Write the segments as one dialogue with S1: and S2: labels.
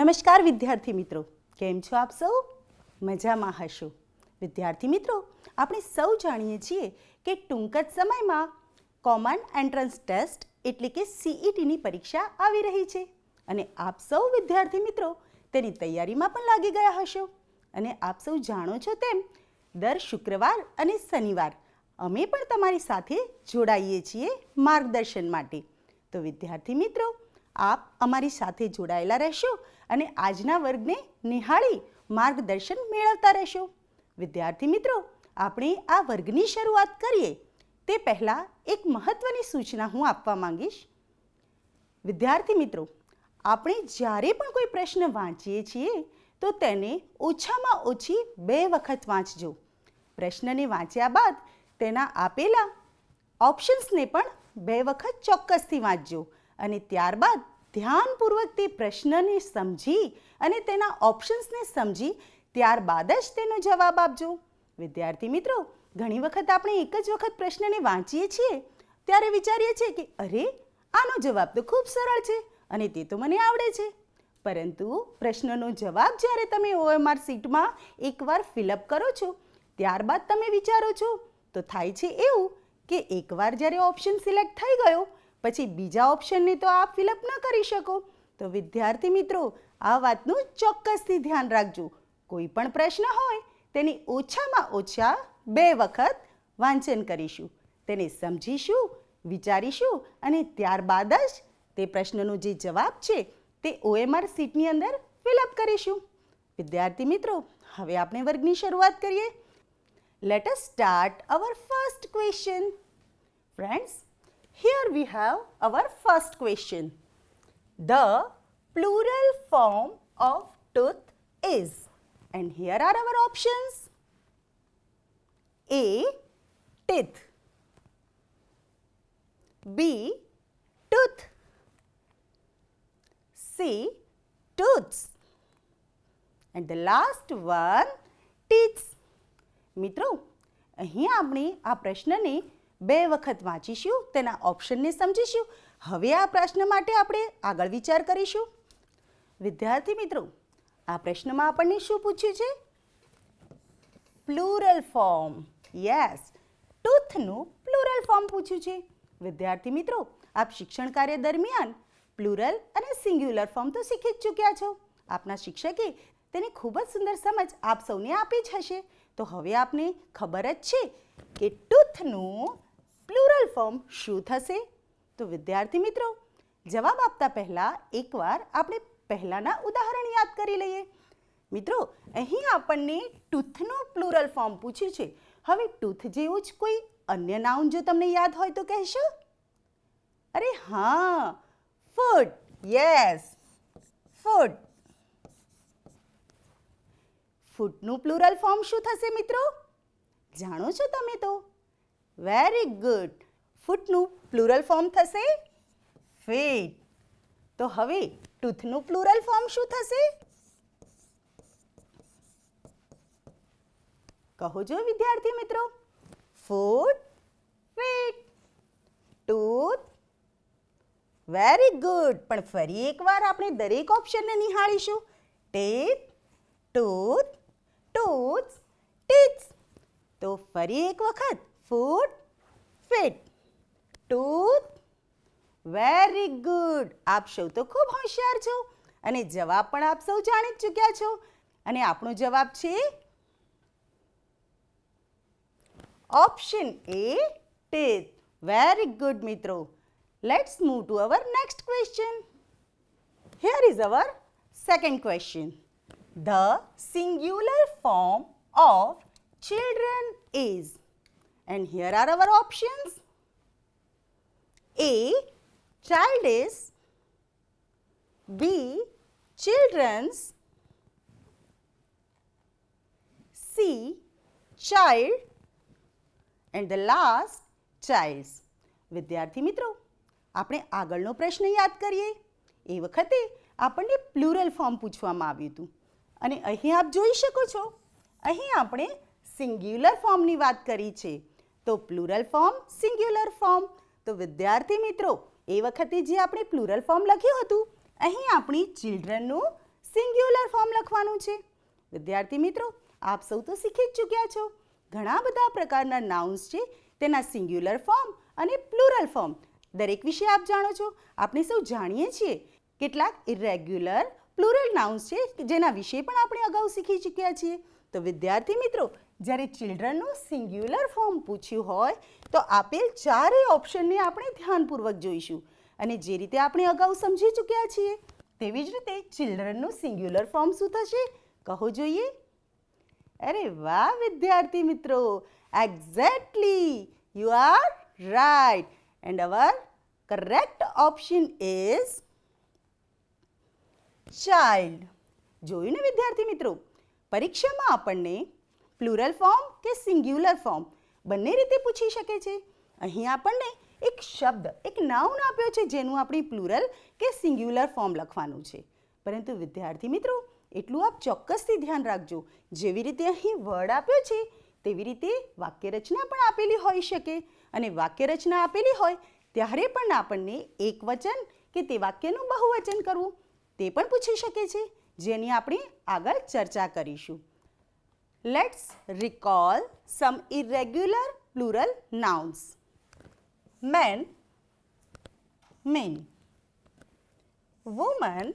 S1: નમસ્કાર વિદ્યાર્થી મિત્રો, કેમ છો આપ સૌ? મજામાં હશો. વિદ્યાર્થી મિત્રો, આપણે સૌ જાણીએ છીએ કે ટૂંક જ સમયમાં કોમન એન્ટ્રન્સ ટેસ્ટ એટલે કે CETની પરીક્ષા આવી રહી છે અને આપ સૌ વિદ્યાર્થી મિત્રો તેની તૈયારીમાં પણ લાગી ગયા હશો. અને આપ સૌ જાણો છો તેમ દર શુક્રવાર અને શનિવાર અમે પણ તમારી સાથે જોડાઈએ છીએ માર્ગદર્શન માટે. તો વિદ્યાર્થી મિત્રો, આપ અમારી સાથે જોડાયેલા રહેશો અને આજના વર્ગને નિહાળી માર્ગદર્શન મેળવતા રહેશો. વિદ્યાર્થી મિત્રો, આપણે આ વર્ગની શરૂઆત કરીએ તે પહેલાં એક મહત્ત્વની સૂચના હું આપવા માંગીશ. વિદ્યાર્થી મિત્રો, આપણે જ્યારે પણ કોઈ પ્રશ્ન વાંચીએ છીએ તો તેને ઓછામાં ઓછી 2 વખત વાંચજો. પ્રશ્નને વાંચ્યા બાદ તેના આપેલા ઓપ્શન્સને પણ 2 વખત ચોક્કસથી વાંચજો અને ત્યારબાદ ધ્યાનપૂર્વક તે પ્રશ્નને સમજી અને તેના ઓપ્શન્સને સમજી ત્યારબાદ જ તેનો જવાબ આપજો. વિદ્યાર્થી મિત્રો, ઘણી વખત આપણે એક જ વખત પ્રશ્નને વાંચીએ છીએ ત્યારે વિચારીએ છીએ કે અરે, આનો જવાબ તો ખૂબ સરળ છે અને તે તો મને આવડે છે. પરંતુ પ્રશ્નનો જવાબ જ્યારે તમે OMR શીટમાં એકવાર ફિલઅપ કરો છો ત્યારબાદ તમે વિચારો છો તો થાય છે એવું કે એકવાર જ્યારે ઓપ્શન સિલેક્ટ થઈ ગયો પછી બીજા ઓપ્શનને તો આપ ફિલઅપ ન કરી શકો. તો વિદ્યાર્થી મિત્રો, આ વાતનું ચોક્કસથી ધ્યાન રાખજો. કોઈ પણ પ્રશ્ન હોય તેની ઓછામાં ઓછા 2 વખત વાંચન કરીશું, તેને સમજીશું, વિચારીશું અને ત્યારબાદ જ તે પ્રશ્નનો જે જવાબ છે તે OMR શીટની અંદર ફિલઅપ કરીશું. વિદ્યાર્થી મિત્રો, હવે આપણે વર્ગની શરૂઆત કરીએ. Let us start our first question. Friends, here we have our first question. The plural form of tooth is, and here are our options. A. Teeth. B. Tooth. C. Tooths. And the last one, teeth. મિત્રો, અહીં આપણે આ પ્રશ્નને 2 વખત વાંચીશું, તેના ઓપ્શનને સમજીશું. હવે આ પ્રશ્ન માટે આપણે આગળ વિચાર કરીશું. વિદ્યાર્થી મિત્રો, આ પ્રશ્નમાં આપણને શું પૂછ્યું છે? Plural form. યસ, ટૂથનું પ્લુરલ ફોર્મ પૂછ્યું છે. વિદ્યાર્થી મિત્રો, આપ શિક્ષણ કાર્ય દરમિયાન પ્લુરલ અને સિંગ્યુલર ફોર્મ તો શીખી જ ચૂક્યા છો. આપના શિક્ષકે તેની ખૂબ જ સુંદર સમજ આપ સૌને આપી જ હશે. તો હવે આપને ખબર જ છે કે ટૂથનું પ્લુરલ ફોર્મ શું થશે. તો વિદ્યાર્થી મિત્રો, જવાબ આપતા પહેલાં એકવાર આપણે પહેલાંના ઉદાહરણ યાદ કરી લઈએ. મિત્રો, અહીં આપણને ટૂથનું પ્લુરલ ફોર્મ પૂછ્યું છે. હવે ટૂથ જેવું જ કોઈ અન્ય નાઉન જો તમને યાદ હોય તો કહેશો? અરે હા, ફૂડ. Yes, food. ફૂટનું પ્લુરલ ફોર્મ શું થશે મિત્રો? જાણો છો તમે તો? Very good. ફૂટનું પ્લુરલ ફોર્મ થશે ફીટ. તો હવે ટૂથનું પ્લુરલ ફોર્મ શું થશે? કહો જો વિદ્યાર્થી મિત્રો. ફૂટ, ફીટ, ટૂથ. Very good. પણ ફરી એકવાર આપણે દરેક ઓપ્શનને નિહાળીશું. Teeth, tooth, ટૂથ્સ, ટીથ્સ. તો ફરી એક વખત ફૂટ, ફીટ, ટૂથ. Very good. આપ સૌ તો ખૂબ હોશિયાર છો અને જવાબ પણ આપ સૌ જાણી જ ચૂક્યા છો. અને આપણો જવાબ છે option A, teeth. Very good મિત્રો. Let's move to our next question. Here is our second question. The singular form of children is, and here are our options. A. Child is. B. Children's. C. Child. And the last, child's. વિદ્યાર્થી મિત્રો, આપણે આગળનો પ્રશ્ન યાદ કરીએ. એ વખતે આપણને plural form પૂછવામાં આવ્યું હતું અને અહીં આપ જોઈ શકો છો, અહીં આપણે સિંગ્યુલર ફોર્મની વાત કરી છે. તો પ્લુરલ ફોર્મ, સિંગ્યુલર ફોર્મ. તો વિદ્યાર્થી મિત્રો, એ વખતે જે આપણે પ્લુરલ ફોર્મ લખ્યું હતું અહીં આપણી ચિલ્ડ્રનનું સિંગ્યુલર ફોર્મ લખવાનું છે. વિદ્યાર્થી મિત્રો, આપ સૌ તો શીખી જ ચૂક્યા છો. ઘણા બધા પ્રકારના નાઉન્સ છે, તેના સિંગ્યુલર ફોર્મ અને પ્લુરલ ફોર્મ દરેક વિશે આપ જાણો છો. આપણે સૌ જાણીએ છીએ કેટલાક ઇરેગ્યુલર પ્લુરલ નાઉન્સ છે કે જેના વિશે પણ આપણે અગાઉ શીખી ચૂક્યા છીએ. તો વિદ્યાર્થી મિત્રો, જ્યારે ચિલ્ડ્રનનું સિંગ્યુલર ફોર્મ પૂછ્યું હોય તો આપેલ ચારેય ઓપ્શનને આપણે ધ્યાનપૂર્વક જોઈશું. અને જે રીતે આપણે અગાઉ સમજી ચૂક્યા છીએ તેવી જ રીતે ચિલ્ડ્રનનું સિંગ્યુલર ફોર્મ શું થશે કહો જોઈએ. અરે વાહ વિદ્યાર્થી મિત્રો, exactly you are right and hour correct option is child. જોયું ને વિદ્યાર્થી મિત્રો, પરીક્ષામાં આપણને પ્લુરલ ફોર્મ કે સિંગ્યુલર ફોર્મ બંને રીતે પૂછી શકે છે. અહીં આપણને એક શબ્દ, એક નાઉન આપ્યો છે જેનું આપણે પ્લુરલ કે સિંગ્યુલર ફોર્મ લખવાનું છે. પરંતુ વિદ્યાર્થી મિત્રો, એટલું આપ ચોક્કસથી ધ્યાન રાખજો, જેવી રીતે અહીં વર્ડ આપ્યો છે તેવી રીતે વાક્યરચના પણ આપેલી હોઈ શકે. અને વાક્યરચના આપેલી હોય ત્યારે પણ આપણને એકવચન કે તે વાક્યનું બહુવચન કરવું તે પણ પૂછી શકે છે, જેની આપણે આગળ ચર્ચા કરીશું. Let's recall some irregular plural nouns. Man, men, woman,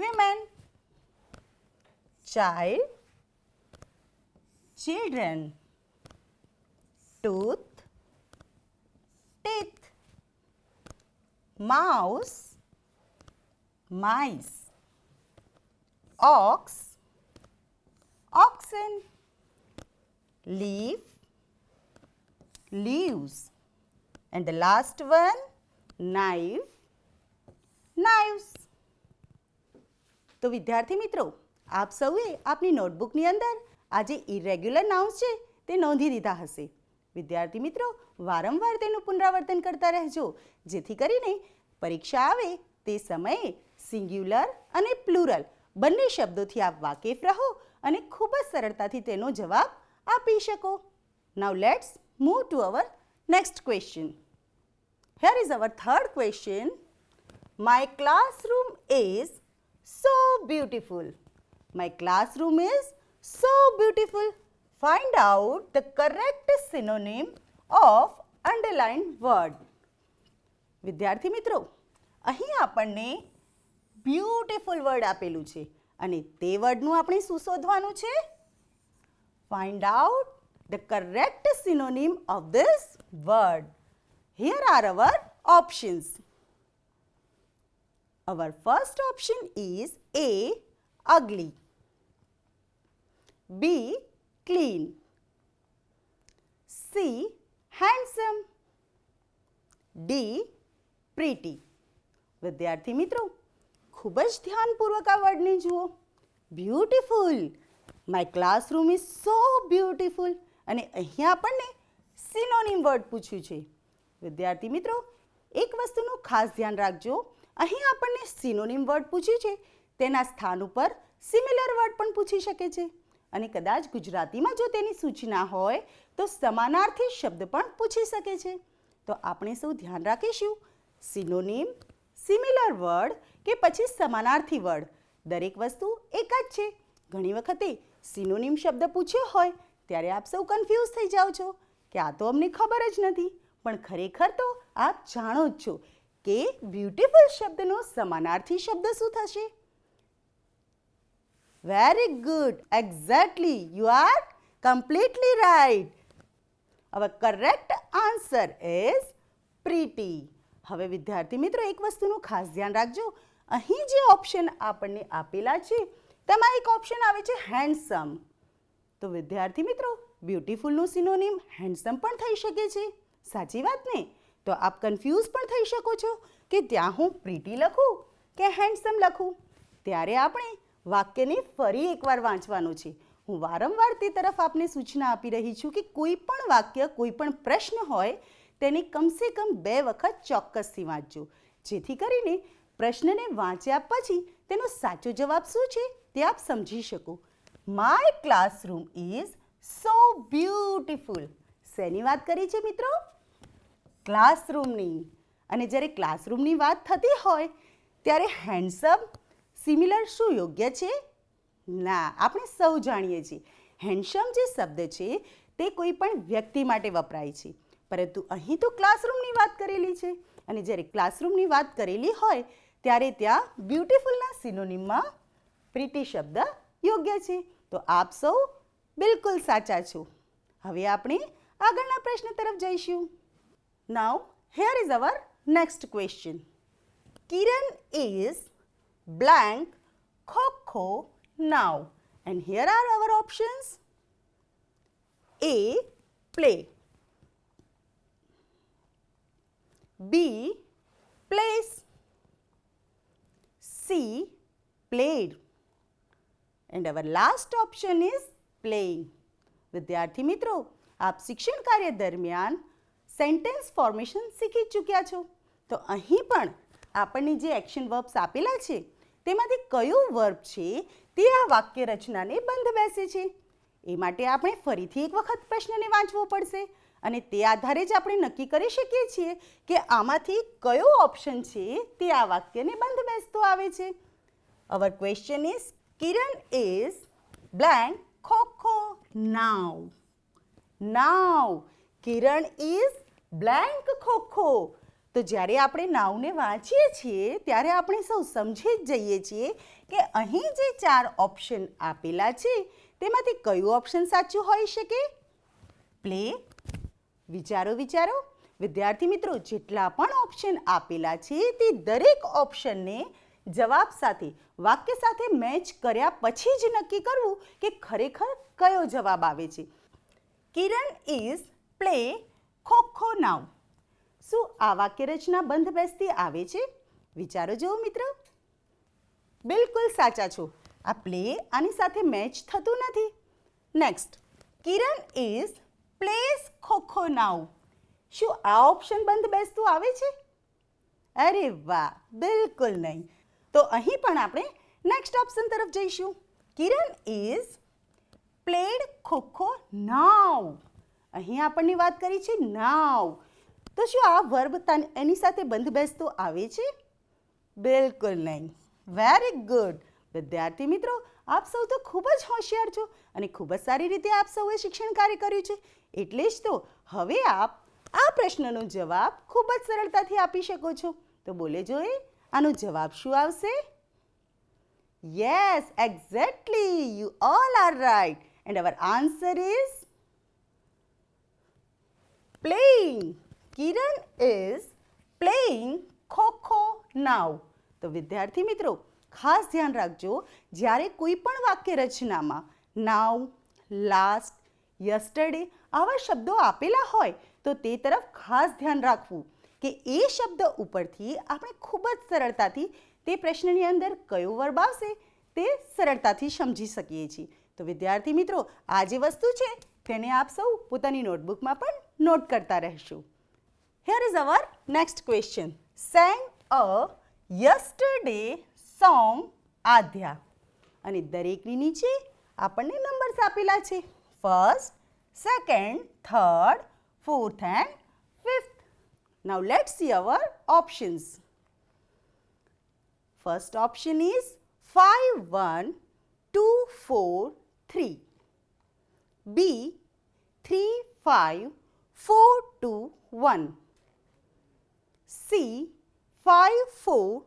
S1: women, child, children, tooth, teeth, mouse, mice, ox, oxen, leaf, leaves, and the last one, knife, knives. તો વિદ્યાર્થી મિત્રો, આપ સૌએ આપની નોટબુકની અંદર આ જે ઇરેગ્યુલર નાઉન્સ છે તે નોંધી દીધા હશે. વિદ્યાર્થી મિત્રો, વારંવાર તેનું પુનરાવર્તન કરતા રહેજો, જેથી કરીને પરીક્ષા આવે તે સમયે સિંગ્યુલર અને પ્લુરલ બંને શબ્દોથી આપ વાકેફ રહો અને ખૂબ જ સરળતાથી તેનો જવાબ આપી શકો. Now let's move to our next question. Here is our third question. My classroom is so beautiful. My classroom is so beautiful. Find out the correct synonym of underlined word. વિદ્યાર્થી મિત્રો, અહીં આપણને બ્યુટીફુલ વર્ડ આપેલું છે અને તે વર્ડનું આપણે શું શોધવાનું છે? Find out the correct synonym of this word. Here are our options. Our first option is A, ugly, B, clean, C, handsome, D, pretty. વિદ્યાર્થી મિત્રો, ખૂબ જ ધ્યાનપૂર્વક આ વર્ડને જુઓ. Beautiful, my classroom is so beautiful. અને અહીંયા આપણને સિનોનિમ વર્ડ પૂછ્યું છે. વિદ્યાર્થી મિત્રો, એક વસ્તુનું ખાસ ધ્યાન રાખજો, અહીં આપણને સિનોનિમ વર્ડ પૂછ્યું છે તેના સ્થાન ઉપર સિમિલર વર્ડ પણ પૂછી શકે છે. અને કદાચ ગુજરાતીમાં જો તેની સૂચના હોય તો સમાનાર્થી શબ્દ પણ પૂછી શકે છે. તો આપણે સૌ ધ્યાન રાખીશું, સિનોનિમ, સિમિલર વર્ડ કે પછી સમાનાર્થી વર્ડ દરેક વસ્તુ એક જ છે. ઘણી વખતે સિનોનિમ શબ્દ પૂછ્યો હોય ત્યારે આપ સૌ કન્ફ્યુઝ થઈ જાઓ છો કે આ તો અમને ખબર જ નથી, પણ ખરેખર તો આપ જાણો જ છો કે બ્યુટીફુલ શબ્દનો સમાનાર્થી શબ્દ શું થશે? Very good, exactly, you are completely right. હવે કરેક્ટ આન્સર ઇઝ પ્રીટી. હવે વિદ્યાર્થી મિત્રો, એક વસ્તુનું ખાસ ધ્યાન રાખજો, અહીં જે ઓપ્શન આપણને આપેલા છે તેમાં એક ઓપ્શન આવે છે હેન્ડસમ. તો વિદ્યાર્થી મિત્રો, બ્યુટીફુલનું સિનોનિમ હેન્ડસમ પણ થઈ શકે છે. સાચી વાત ને? તો આપ કન્ફ્યુઝ પણ થઈ શકો છો કે ત્યાં હું પ્રીટી લખું કે હેન્ડસમ લખું. ત્યારે આપણે વાક્યને ફરી એકવાર વાંચવાનું છે. હું વારંવાર તે તરફ આપને સૂચના આપી રહી છું કે કોઈ પણ વાક્ય, કોઈ પણ પ્રશ્ન હોય તેને કમસે કમ 2 વખત ચોક્કસથી વાંચજો, જેથી કરીને પ્રશ્નને વાંચ્યા પછી તેનો સાચો જવાબ શું છે તે આપ સમજી શકો. My classroom is so beautiful. શેની વાત કરી છે મિત્રો? ક્લાસરૂમની. અને જ્યારે ક્લાસરૂમની વાત થતી હોય ત્યારે હેન્ડસમ, સિમિલર શું યોગ્ય છે? ના, આપણે સૌ જાણીએ છીએ હેન્ડસમ જે શબ્દ છે તે કોઈ પણ વ્યક્તિ માટે વપરાય છે, પરંતુ અહીં તો ક્લાસરૂમની વાત કરેલી છે અને જ્યારે ક્લાસરૂમની વાત કરેલી હોય ત્યારે ત્યાં બ્યુટીફુલના સિનોનિમમાં પ્રીટી શબ્દ યોગ્ય છે. તો આપ સૌ બિલકુલ સાચા છો. હવે આપણે આગળના પ્રશ્ન તરફ જઈશું. Now here is our next question. Kiran is blank kho-kho now. And here are our options. A. Play. B. Plays. C. Played. And our last option is playing. વિદ્યાર્થી મિત્રો, આપ શિક્ષણ કાર્ય દરમિયાન સેન્ટેન્સ ફોર્મેશન શીખી ચૂક્યા છો. તો અહીં પણ આપણને જે એક્શન વર્બ્સ આપેલા છે તેમાંથી કયું વર્બ છે તે આ વાક્ય રચનાને બંધ બેસે છે. એ માટે આપણે ફરીથી એક વખત પ્રશ્નને વાંચવો પડશે અને તે આધારે જ આપણે નક્કી કરી શકીએ છીએ કે આમાંથી કયો ઓપ્શન છે તે આ વાક્યને બંધ બેસતો આવે છે. Our question is Kiran is blank kho-kho now. Now Kiran is blank kho-kho. તો જ્યારે આપણે નાવને વાંચીએ છીએ ત્યારે આપણે સૌ સમજી જ જઈએ છીએ કે અહીં જે 4 ઓપ્શન આપેલા છે તેમાંથી કયું ઓપ્શન સાચું હોઈ શકે? પ્લે. વિચારો વિચારો વિદ્યાર્થી મિત્રો, જેટલા પણ ઓપ્શન આપેલા છે તે દરેક ઓપ્શનને જવાબ સાથે વાક્ય સાથે મેચ કર્યા પછી જ નક્કી કરવું કે ખરેખર કયો જવાબ આવે છે. કિરણ ઇઝ પ્લે ખો-ખો નાવ. શું આ વાક્ય રચના બંધ બેસતી આવે છે? વિચારો જુઓ મિત્રો. બિલકુલ સાચા છો. આ પ્લે આની સાથે મેચ થતું નથી. Next, Kiran is place kho-kho now. શું આ ઓપ્શન બંધ બેસતું આવે છે? અરે વાહ, બિલકુલ નહીં. તો અહીં પણ આપણે નેક્સ્ટ ઓપ્શન તરફ જઈશું. કિરણ ઇઝ પ્લેડ ખો-ખો નાવ. અહીં આપણને વાત કરી છે નાવ. તો શું આ વર્બ એની સાથે બંધ બેસતો આવે છે? બિલકુલ નહીં. Very good. વિદ્યાર્થી મિત્રો, આપ સૌ તો ખૂબ જ હોશિયાર છો અને ખૂબ જ સારી રીતે આપ સૌએ શિક્ષણ કાર્ય કર્યું છે. એટલે જ તો હવે આપ આ પ્રશ્નનો જવાબ ખૂબ જ સરળતાથી આપી શકો છો. તો બોલે જોઈએ, આનો જવાબ શું આવશે? Yes, exactly, you all are right. And our answer is playing. Kiran is playing kho-kho now. તો વિદ્યાર્થી મિત્રો, ખાસ ધ્યાન રાખજો, જ્યારે કોઈ પણ વાક્ય રચનામાં નાવ, લાસ્ટ, યસ્ટરડે આવા શબ્દો આપેલા હોય તો તે તરફ ખાસ ધ્યાન રાખવું કે એ શબ્દ ઉપરથી આપણે ખૂબ જ સરળતાથી તે પ્રશ્નની અંદર કયો વર્બ આવશે તે સરળતાથી સમજી શકીએ છીએ. તો વિદ્યાર્થી મિત્રો, આ જે વસ્તુ છે તેને આપ સૌ પોતાની નોટબુકમાં પણ નોટ કરતા રહેશો. Here is our next question. Sang a yesterday song આધ્યા. અને દરેકની નીચે આપણને નંબર્સ આપેલા છે. First, second, third, fourth and fifth. Now let's see our options. First option is 5 1 2 4 3. B 3 5 4 2 1. C 5 4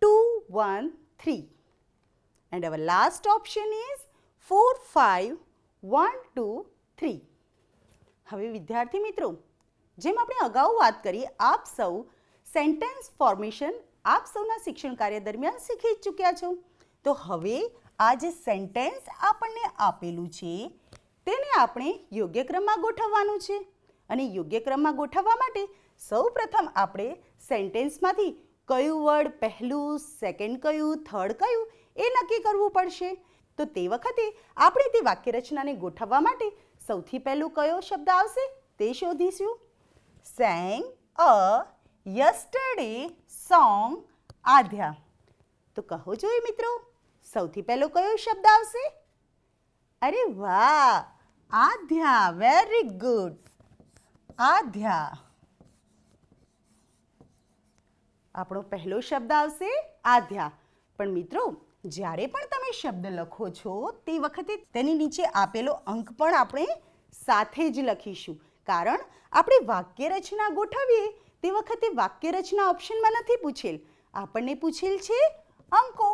S1: 2 1 3. And our last option is 4 5 1 2 3. હવે વિદ્યાર્થી મિત્રો, જેમ આપણે અગાઉ વાત કરી, આપ સૌ સેન્ટેન્સ ફોર્મેશન આપ સૌના શિક્ષણ કાર્ય દરમિયાન શીખી ચૂક્યા છો. તો હવે આ જે સેન્ટેન્સ આપણને આપેલું છે તેને આપણે યોગ્ય ક્રમમાં ગોઠવવાનું છે. અને યોગ્ય ક્રમમાં ગોઠવવા માટે સૌપ્રથમ આપણે સેન્ટેન્સમાંથી કયું વર્ડ પહેલું, સેકન્ડ કયું, થર્ડ કયું એ નક્કી કરવું પડશે. તો તે વખતે આપણે તે વાક્ય રચનાને ગોઠવવા માટે સૌથી પહેલું કયો શબ્દ આવશે તે શોધીશું. Sang a yesterday song આધ્યા. તો કહો જોઈએ મિત્રો, સૌથી પહેલો કયો શબ્દ આવશે? અરે વાહ, આધ્યા. Very good. આધ્યા આપણો પહેલો શબ્દ આવશે આધ્યા. પણ મિત્રો, જ્યારે પણ તમે શબ્દ લખો છો તે વખતે તેની નીચે આપેલો અંક પણ આપણે સાથે જ લખીશું, કારણ આપણે વાક્ય રચના ગોઠવીએ તે વખતે વાક્ય રચના ઓપ્શનમાં નથી પૂછેલ, આપણને પૂછેલ છે અંકો.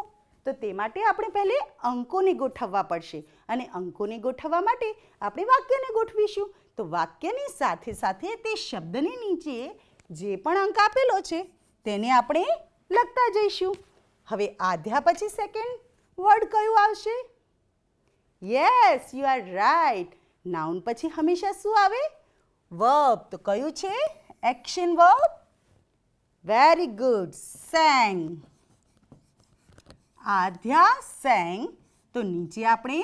S1: તો તે માટે આપણે પહેલે અંકોને ગોઠવવા પડશે અને અંકોને ગોઠવવા માટે આપણે વાક્યને ગોઠવીશું. તો વાક્યની સાથે સાથે તે શબ્દની નીચે જે પણ અંક આપેલો છે તેને આપણે લખતા જઈશું. હવે આધ્યા પછી સેકન્ડ વર્ડ કયું આવશે? Yes, you are right. Noun પછી હંમેશા શું આવે? વર્બ. તો કયું છે? Action verb. Very good. Sang. Aadhya sang. તો નીચે આપણે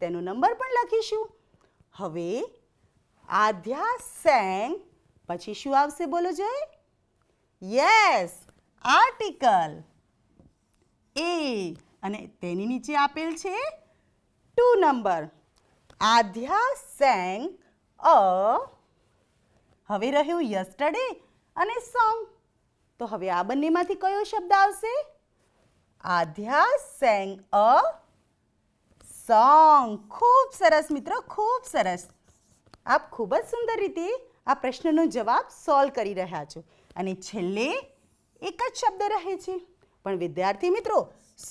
S1: તેનો નંબર પણ લખીશું. હવે આધ્યા સેંગ પછી શું આવશે બોલો જોઈ? યસ, આર્ટિકલ એ અને તેની નીચે આપેલ છે 2 નંબર. આધ્યા sang a. હવે રહ્યું યસ્ટરડે અને સોંગ. તો હવે આ બંનેમાંથી કયો શબ્દ આવશે? આધ્યા સેંગ અ સોંગ. ખૂબ સરસ મિત્રો, ખૂબ સરસ. આપ ખૂબ જ સુંદર રીતે આ પ્રશ્નનો જવાબ સોલ્વ કરી રહ્યા છો અને છેલ્લે એક જ શબ્દ રહે છે. પણ વિદ્યાર્થી મિત્રો,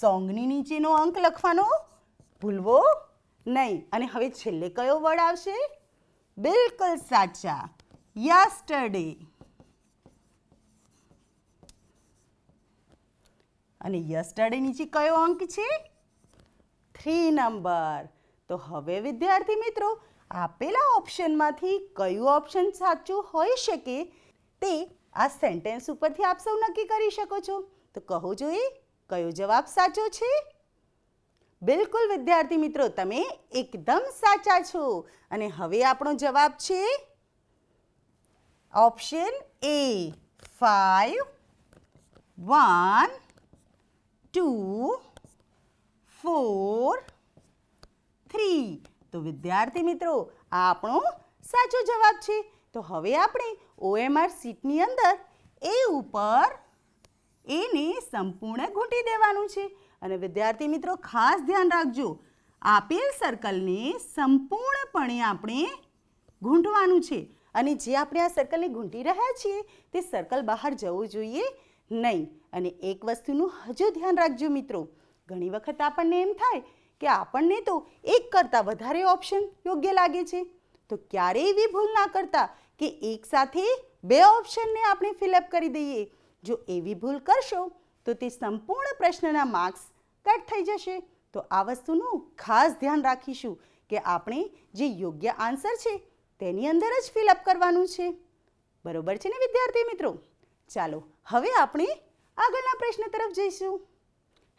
S1: સોંગની નીચેનો અંક લખવાનો ભૂલવો નહીં. અને હવે છેલ્લે કયો વર્ડ આવશે? બિલકુલ સાચા, યસ્ટરડે. અને યસ્ટરડે નીચે કયો અંક છે? 3 નંબર. તો હવે વિદ્યાર્થી મિત્રો, આપેલા ઓપ્શનમાંથી કયું ઓપ્શન સાચું હોઈ શકે તે આ સેન્ટેન્સ ઉપરથી આપ સૌ નક્કી કરી શકો છો. તો કહો જોઈએ કયો જવાબ સાચો છે? બિલકુલ વિદ્યાર્થી મિત્રો, તમે એકદમ સાચા છો. અને હવે આપણો જવાબ છે ઓપ્શન એ, 5 1 2 4 3. તો વિદ્યાર્થી મિત્રો, આ આપણો સાચો જવાબ છે. તો હવે આપણે OMR શીટની અંદર એ ઉપર એને સંપૂર્ણ ઘૂંટી દેવાનું છે. અને વિદ્યાર્થી મિત્રો ખાસ ધ્યાન રાખજો, આપેલ સર્કલને સંપૂર્ણપણે આપણે ઘૂંટવાનું છે. અને જે આપણે આ સર્કલને ઘૂંટી રહ્યા છીએ તે સર્કલ બહાર જવું જોઈએ નહીં. અને એક વસ્તુનું હજુ ધ્યાન રાખજો મિત્રો, ઘણી વખત આપણને એમ થાય કે આપણને તો એક કરતાં વધારે ઓપ્શન યોગ્ય લાગે છે. તો ક્યારેય એવી ભૂલ ના કરતા કે એક સાથે 2 ઓપ્શનને આપણે ફિલઅપ કરી દઈએ. જો એવી ભૂલ કરશો તો તે સંપૂર્ણ પ્રશ્નના માર્ક્સ કટ થઈ જશે. તો આ વસ્તુનું ખાસ ધ્યાન રાખીશું કે આપણે જે યોગ્ય આન્સર છે તેની અંદર જ ફિલઅપ કરવાનું છે. બરોબર છે ને વિદ્યાર્થી મિત્રો? ચાલો હવે આપણે આગળના પ્રશ્ન તરફ જઈશું.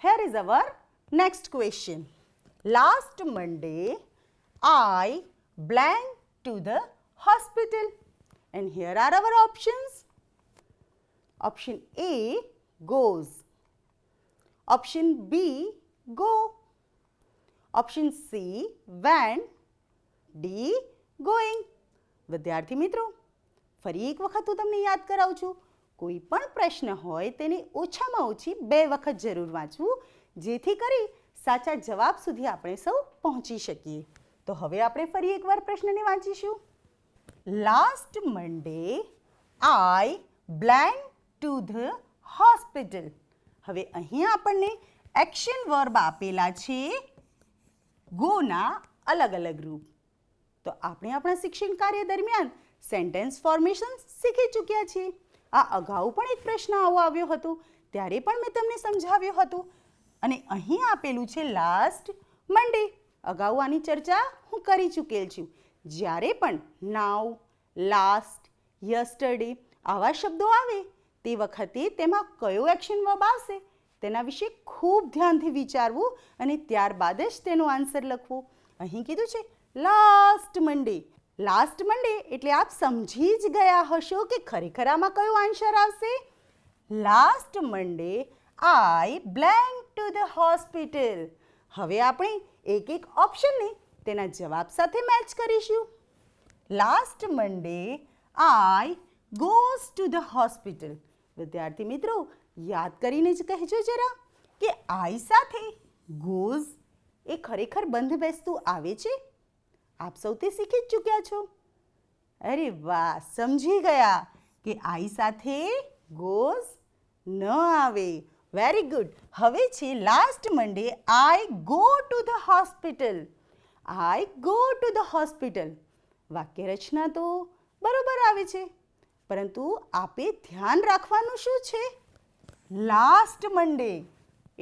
S1: Hair is our next question. Last Monday I blank to the hospital and here are our options. Option A, goes. Option B, go. Option C, went. D, going. વિદ્યાર્થી મિત્રો, ફરી એક વખત હું તમને યાદ કરાવું છું. કોઈ પણ પ્રશ્ન હોય તેને ઓછામાં ઓછી 2 વખત જરૂર વાંચવું, જેથી કરી સાચા જવાબ સુધી આપણે સૌ પહોંચી શકીએ. તો હવે આપણે ફરી એકવાર પ્રશ્નને વાંચીશું. Last Monday I blank to the hospital. હવે અહીંયા આપણને એક્શન વર્બ આપેલા છે ગોના અલગ અલગ રૂપ. તો આપણે આપણા શિક્ષણ કાર્ય દરમિયાન સેન્ટેન્સ ફોર્મેશન શીખી ચૂક્યા છીએ. આ અગાઉ પણ એક પ્રશ્ન આવો આવ્યો હતો, ત્યારે પણ મેં તમને સમજાવ્યું હતું. અને અહીં આપેલું છે લાસ્ટ મંડે. અગાઉ આની ચર્ચા હું કરી ચૂકેલ છું. જ્યારે પણ નાઉ, લાસ્ટ, યસ્ટરડે આવા શબ્દો આવે તે વખતે તેમાં કયો એક્શન વર્બ આવશે તેના વિશે ખૂબ ધ્યાનથી વિચારવું અને ત્યારબાદ જ તેનો આન્સર લખવો. અહીં કીધું છે લાસ્ટ મંડે. લાસ્ટ મંડે એટલે આપ સમજી જ ગયા હશો કે ખરેખર આમાં કયો આન્સર આવશે. Last Monday I blank to the hospital. હવે આપણે એક એક ઓપ્શનને તેના જવાબ સાથે મેચ કરીશું. Last Monday I goes to the hospital. વિદ્યાર્થી મિત્રો યાદ કરીને જ કહેજો જરા. કે આઈ સાથે ગોઝ એ ખરેખર બંધ બેસતું આવે છે? આપ સૌ તે શીખી જ ચૂક્યા છો. અરે વાહ, સમજી ગયા કે આઈ સાથે ગોઝ ન આવે. Very good. હવે છે last Monday I go to the hospital. I go to the hospital. વાક્ય રચના તો બરોબર આવે છે, પરંતુ આપે ધ્યાન રાખવાનું શું છે? Last Monday.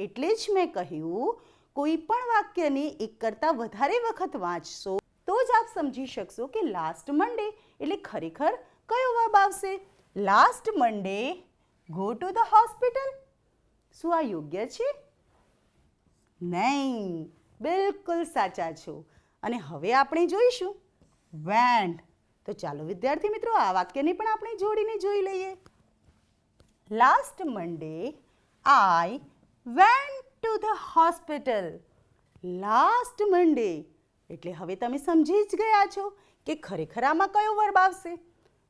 S1: એટલે જ મેં કહ્યું, કોઈ પણ વાક્યને એક કરતાં વધારે વખત વાંચશો તો જ આપ સમજી શકશો કે લાસ્ટ મંડે એટલે ખરેખર કયો વર્બ આવશે. Last Monday go to the hospital. શું આ યોગ્ય છે? નહીં, બિલકુલ સાચા છો. અને હવે આપણે જોઈશું વેન્ટ. તો ચાલો વિદ્યાર્થી મિત્રો, આ વાક્યને પણ આપણે જોડીને જોઈ લઈએ. Last Monday I went to the hospital. Last Monday એટલે હવે તમે સમજી જ ગયા છો કે ખરેખર આમાં કયો વર્બ આવશે.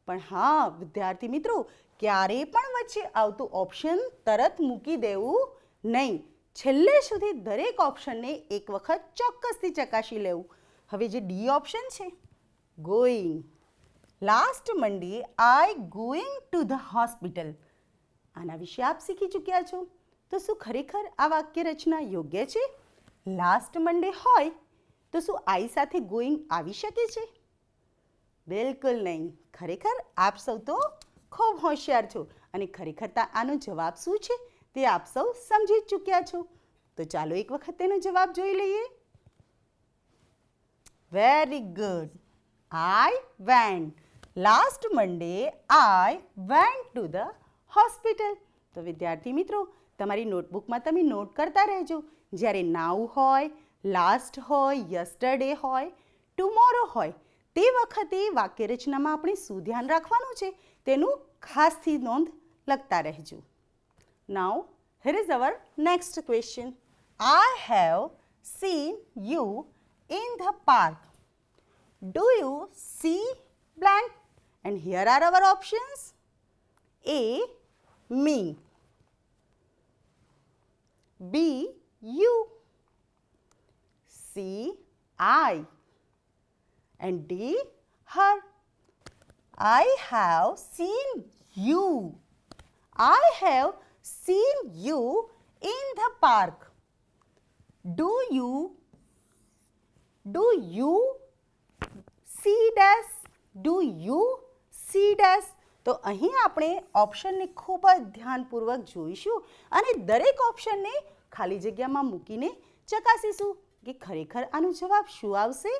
S1: પણ હા વિદ્યાર્થી મિત્રો, ક્યારેય પણ વચ્ચે આવતું ઓપ્શન તરત મૂકી દેવું નહીં. છેલ્લે સુધી દરેક ઓપ્શનને એક વખત ચોક્કસથી ચકાસી લેવું. હવે જે ડી ઓપ્શન છે, going. Last Monday I going to the hospital. આના વિશે આપ શીખી ચૂક્યા છો. તો શું ખરેખર આ વાક્ય રચના યોગ્ય છે? લાસ્ટ મંડે હોય તો શું આઈ સાથે ગોઈંગ આવી શકે છે? બિલકુલ નહીં. ખરેખર આપ સૌ તો ખૂબ હોશિયાર છો અને ખરેખર આનો જવાબ શું છે તે આપ સૌ સમજી જ ચૂક્યા છો. તો ચાલો એક વખત તેનો જવાબ જોઈ લઈએ. Very good. I went. Last Monday I went to the hospital. તો વિદ્યાર્થી મિત્રો, તમારી નોટબુકમાં તમે નોટ કરતા રહેજો. જ્યારે નાઉ હોય, લાસ્ટ હોય, યસ્ટરડે હોય, ટુમોરો હોય, તે વખતે વાક્ય રચનામાં આપણે શું ધ્યાન રાખવાનું છે તેનું ખાસથી નોંધ લખતા રહેજો. Now here is our next question. I have seen you in the park. Do you see blank? And here are our options. A, me. B, you. C, I. And D, her. I have seen you. I have seen you in the park. Do you see dash? Do you see dash? તો અહીં આપણે ઓપ્શનને ખૂબ જ ધ્યાનપૂર્વક જોઈશું અને દરેક ઓપ્શનને ખાલી જગ્યામાં મૂકીને ચકાસીશું કે ખરેખર આનો જવાબ શું આવશે.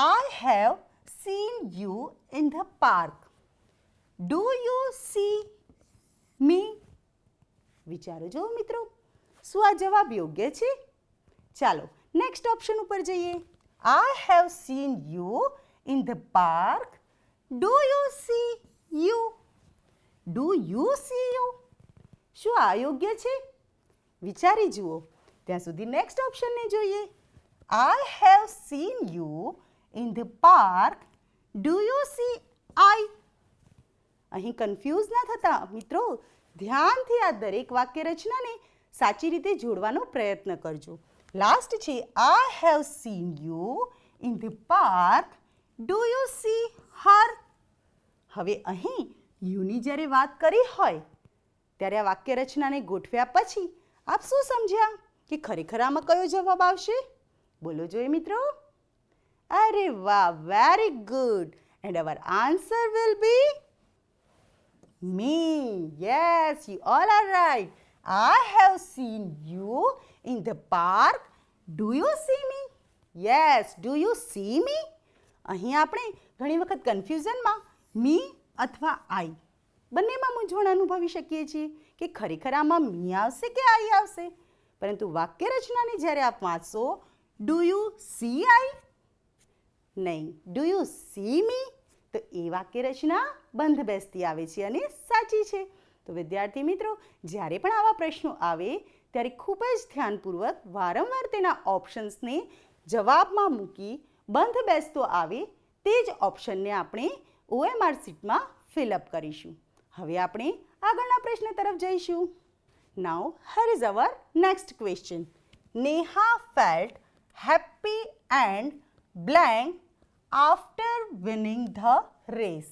S1: I have seen you in the park. Do you see me? વિચારો જો મિત્રો, શું આ જવાબ યોગ્ય છે? ચાલો નેક્સ્ટ ઓપ્શન ઉપર જઈએ. I have seen you in the park. Do you see you? Do you see you? શું આ યોગ્ય છે? વિચારી જુઓ. ત્યાં સુધી નેક્સ્ટ ઓપ્શનને જોઈએ. I have seen you in the park. Do you see I? અહીં કન્ફ્યુઝ ના થતા મિત્રો, ધ્યાનથી આ દરેક વાક્ય રચનાને સાચી રીતે જોડવાનો પ્રયત્ન કરજો. લાસ્ટ છે I have seen you in the park. Do you see her? હવે અહીં યુની જ્યારે વાત કરી હોય ત્યારે આ વાક્ય રચનાને ગોઠવ્યા પછી આપ શું સમજ્યા કે ખરેખર આમાં કયો જવાબ આવશે? બોલો જોઈએ મિત્રો. અરે વાહ, very good. And our answer will be me. Yes, you all are right. I have seen you in the park. Do you see me? Yes, do you see me? અહીં આપણે ઘણી વખત કન્ફ્યુઝનમાં મી અથવા આઈ બંનેમાં મૂંઝવણ અનુભવી શકીએ છીએ કે ખરેખર આમાં મી આવશે કે આઈ આવશે. પરંતુ વાક્ય રચનાને જ્યારે આપ વાંચશો, ડુ યુ સી આઈ? નહીં, ડુ યુ સી મી? તો એ વાક્ય રચના બંધ બેસતી આવે છે અને સાચી છે. તો વિદ્યાર્થી મિત્રો, જ્યારે પણ આવા પ્રશ્નો આવે ત્યારે ખૂબ જ ધ્યાનપૂર્વક વારંવાર તેના ઓપ્શન્સને જવાબમાં મૂકી બંધ બેસતો આવે તે જ ઓપ્શનને આપણે OMR શીટમાં ફિલઅપ કરીશું. હવે આપણે આગળના પ્રશ્ન તરફ જઈશું. Now, here is our next question. Neha felt happy and blank after winning the race.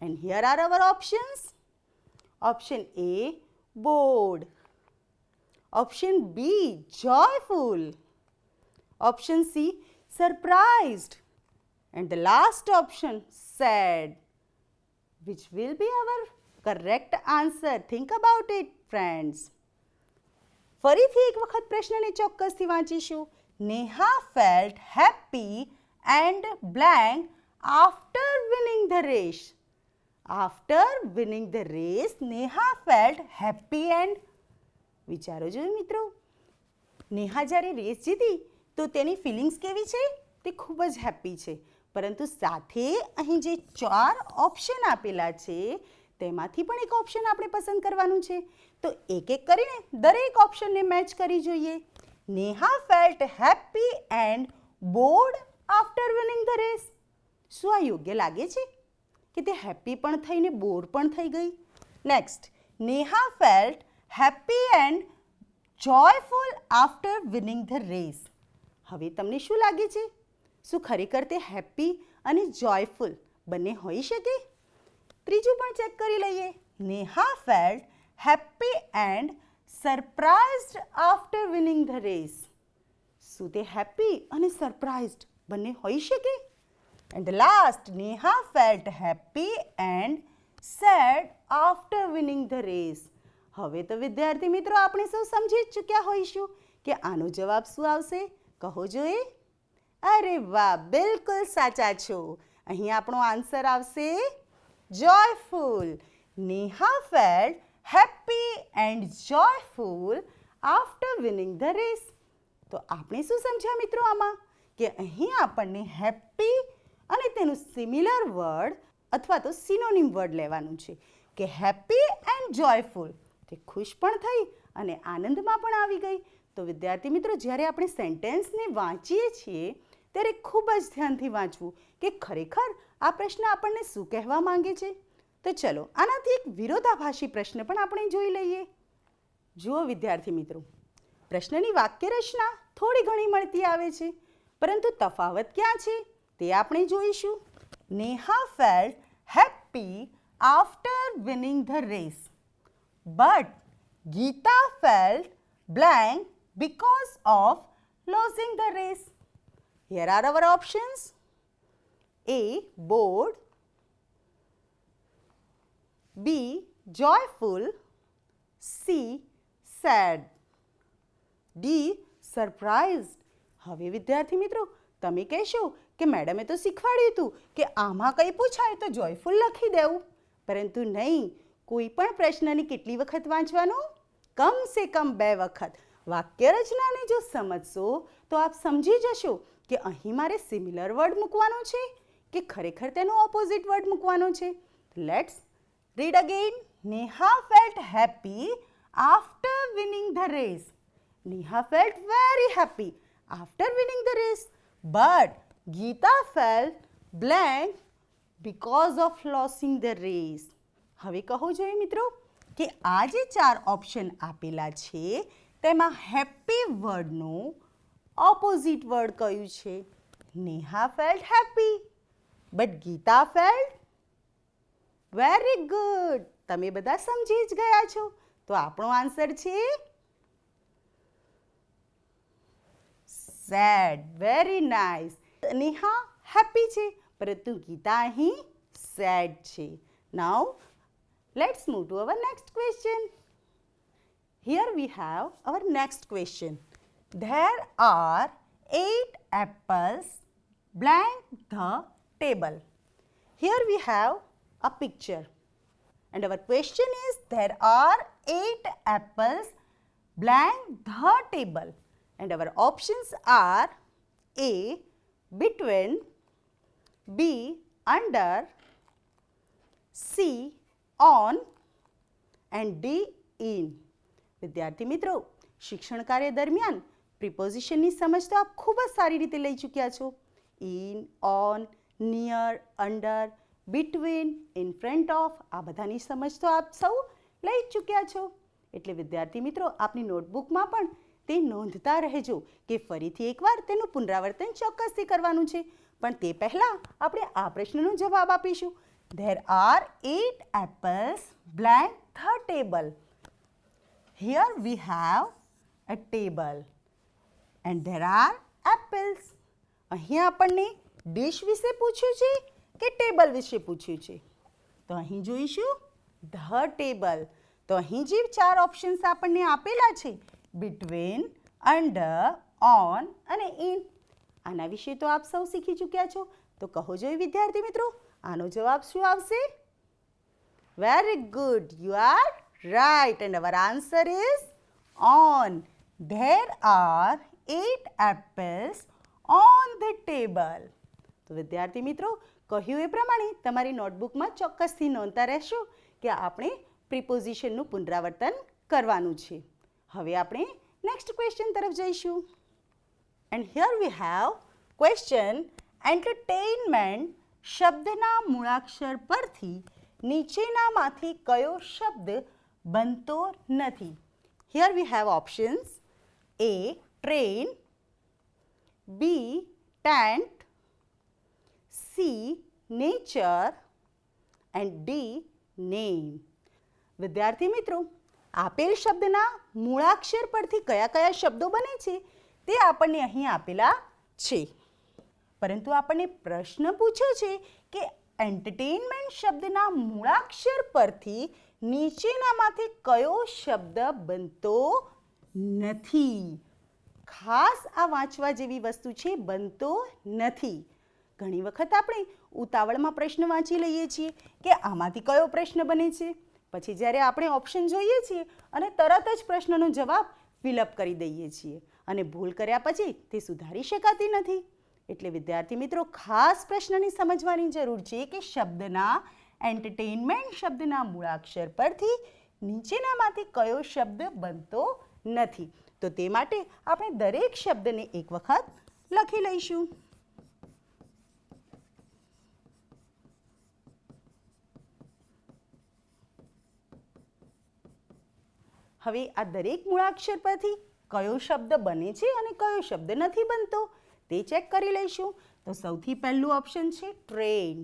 S1: And here are our options. Option A, bored. Option B, joyful. Option C, surprised. And the last option, sad. Which will be our correct answer? Think about it, friends. ફરીથી એક વખત પ્રશ્નને ચોક્કસથી વાંચીશું. Neha felt happy and blank after winning the race. After winning the race, Neha felt happy and વિચારો જોયું મિત્રો. નેહા જ્યારે race જીતી તો તેની ફિલિંગ્સ કેવી છે? તે ખૂબ જ હેપી છે. પરંતુ સાથે અહીં જે 4 ઓપ્શન આપેલા છે તેમાંથી પણ એક ઓપ્શન આપણે પસંદ કરવાનું છે. તો એક એક કરીને દરેક ઓપ્શનને મેચ કરી જોઈએ. Neha felt happy and bored after winning the race. શું આ યોગ્ય લાગે છે કે તે હેપી પણ થઈને બોર પણ થઈ ગઈ? Next, Neha felt happy and joyful after winning the race. હવે તમને શું લાગે છે? શું ખરેખર તે હેપી અને જોયફુલ બંને હોઈ શકે? ત્રીજું પણ ચેક કરી લઈએ. Neha felt happy and surprised after winning the race. શું તે હેપી અને સરપ્રાઇઝડ બંને હોઈ શકે? And last, Neha felt happy and sad after winning the race. હવે તો વિદ્યાર્થી મિત્રો આપણે સૌ સમજી જ ચૂક્યા હોઈશું કે આનો જવાબ શું આવશે? કહો જોઈએ. અરે વાહ, બિલકુલ સાચા છો. અહીં આપણો આન્સર આવશે joyful. Neha felt happy and joyful after winning the race. તો આપણે શું સમજ્યા મિત્રો આમાં? કે અહીં આપણને હેપી અને તેનું સિમિલર વર્ડ અથવા તો સિનોનિમ વર્ડ લેવાનું છે કે હેપી એન્ડ જોયફુલ. તે ખુશ પણ થઈ અને આનંદમાં પણ આવી ગઈ. તો વિદ્યાર્થી મિત્રો જ્યારે આપણે સેન્ટેન્સને વાંચીએ છીએ ત્યારે ખૂબ જ ધ્યાનથી વાંચવું કે ખરેખર આ પ્રશ્ન આપણને શું કહેવા માંગે છે. તો ચલો આનાથી એક વિરોધાભાસી પ્રશ્ન પણ આપણે જોઈ લઈએ. જુઓ વિદ્યાર્થી મિત્રો, પ્રશ્નની વાક્ય રચના થોડી ઘણી મળતી આવે છે પરંતુ તફાવત ક્યાં છે તે આપણે જોઈશું. Neha felt happy after winning the race but Geeta felt blank because of losing the race. Here are our options. A, bored. B, joyful. C, sad. D, surprised. હવે વિદ્યાર્થી મિત્રો તમે કહેશો કે મેડમે તો શીખવાડ્યું હતું કે આમાં કંઈ પૂછાય તો જોયફુલ લખી દેવું. પરંતુ નહીં, કોઈ પણ પ્રશ્નને કેટલી વખત વાંચવાનું? કમ સે કમ 2 વખત. વાક્ય રચનાને જો સમજશો તો આપ સમજી જશો કે અહીં મારે સિમિલર વર્ડ મૂકવાનો છે કે ખરેખર તેનો ઓપોઝિટ વર્ડ મૂકવાનો છે. Let's read again. Neha felt happy after winning the race. Neha felt very happy after winning the race but Geeta felt blank because of losing the race. હવે કહો જોઈએ મિત્રો કે આ જે 4 ઓપ્શન આપેલા છે તેમાં હેપી વર્ડનું ઓપોઝિટ વર્ડ કયું છે? Neha felt happy but Geeta felt very good. તમે બધા સમજી જ ગયા છો. તો આપણો આન્સર છે sad. Very nice. Neha happy છે પરંતુ ગીતા અહીં સેડ છે. નાઉ let's move to our next question. Here we have our next question. There are 8 apples blank the table. Here we have a picture and our question is there are 8 apples blank the table and our options are A, between, B, under, C, on and D, in. વિદ્યાર્થી મિત્રો શિક્ષણ કાર્ય દરમિયાન પ્રિપોઝિશનની સમજ તો આપ ખૂબ જ સારી રીતે લઈ ચૂક્યા છો. In, on, near, under, between, in front of આ બધાની સમજ તો આપ સૌ લઈ ચૂક્યા છો. એટલે વિદ્યાર્થી મિત્રો આપની નોટબુકમાં પણ તે નોંધતા રહેજો કે ફરીથી એકવાર તેનું પુનરાવર્તન ચોક્કસથી કરવાનું છે. પણ તે પહેલાં આપણે આ પ્રશ્નનો જવાબ આપીશું. There are 8 apples blank the table. Here we have a table and there are apples. અહીં આપણને ડિશ વિશે પૂછ્યું છે કે ટેબલ વિશે પૂછ્યું છે? તો અહીં જોઈશું ધ ટેબલ. તો અહીં જે 4 ઓપ્શન્સ આપણને આપેલા છે બિટવીન, અંડર, ઓન અને ઇન, આના વિશે તો આપ સૌ શીખી ચૂક્યા છો. તો કહો જોઈએ વિદ્યાર્થી મિત્રો, આનો જવાબ શું આવશે? Very good, you are right and our answer is one. There are 8 apples on the table. તો વિદ્યાર્થી મિત્રો, કહ્યું એ પ્રમાણે તમારી નોટબુકમાં ચોક્કસથી નોંધતા રહેશો કે આપણે પ્રિપોઝિશનનું પુનરાવર્તન કરવાનું છે. હવે આપણે નેક્સ્ટ ક્વેશ્ચન તરફ જઈશું. And here we have question entertainment શબ્દના મૂળાક્ષર પરથી નીચેનામાંથી કયો શબ્દ બનતો નથી? Here we have options. A. Train, B. Tent, C. Nature and D. Name. વિદ્યાર્થી મિત્રો, આપેલ શબ્દના મૂળાક્ષર પરથી કયા કયા શબ્દો બને છે તે આપણને અહીં આપેલા છે. પરંતુ આપણને પ્રશ્ન પૂછ્યો છે કે એન્ટરટેઇનમેન્ટ શબ્દના મૂળાક્ષર પરથી નીચેનામાંથી કયો શબ્દ બનતો નથી? ખાસ આ વાંચવા જેવી વસ્તુ છે, બનતો નથી. ઘણી વખત આપણે ઉતાવળમાં પ્રશ્ન વાંચી લઈએ છીએ કે આમાંથી કયો પ્રશ્ન બને છે. પછી જ્યારે આપણે ઓપ્શન જોઈએ છીએ અને તરત જ પ્રશ્નનો જવાબ ફિલઅપ કરી દઈએ છીએ અને ભૂલ કર્યા પછી તે સુધારી શકાતી નથી. એટલે વિદ્યાર્થી મિત્રો, ખાસ પ્રશ્નને સમજવાની જરૂર છે કે શબ્દના એન્ટરટેઇનમેન્ટ શબ્દના મૂળાક્ષર પરથી નીચેનામાંથી કયો શબ્દ બનતો નથી. તો તે માટે આપણે દરેક શબ્દને એક વખત લખી લઈશું. હવે આ દરેક મૂળાક્ષર પરથી કયો શબ્દ બને છે અને કયો શબ્દ નથી બનતો તે ચેક કરી લઈશું. તો સૌથી પહેલું ઓપ્શન છે ટ્રેન.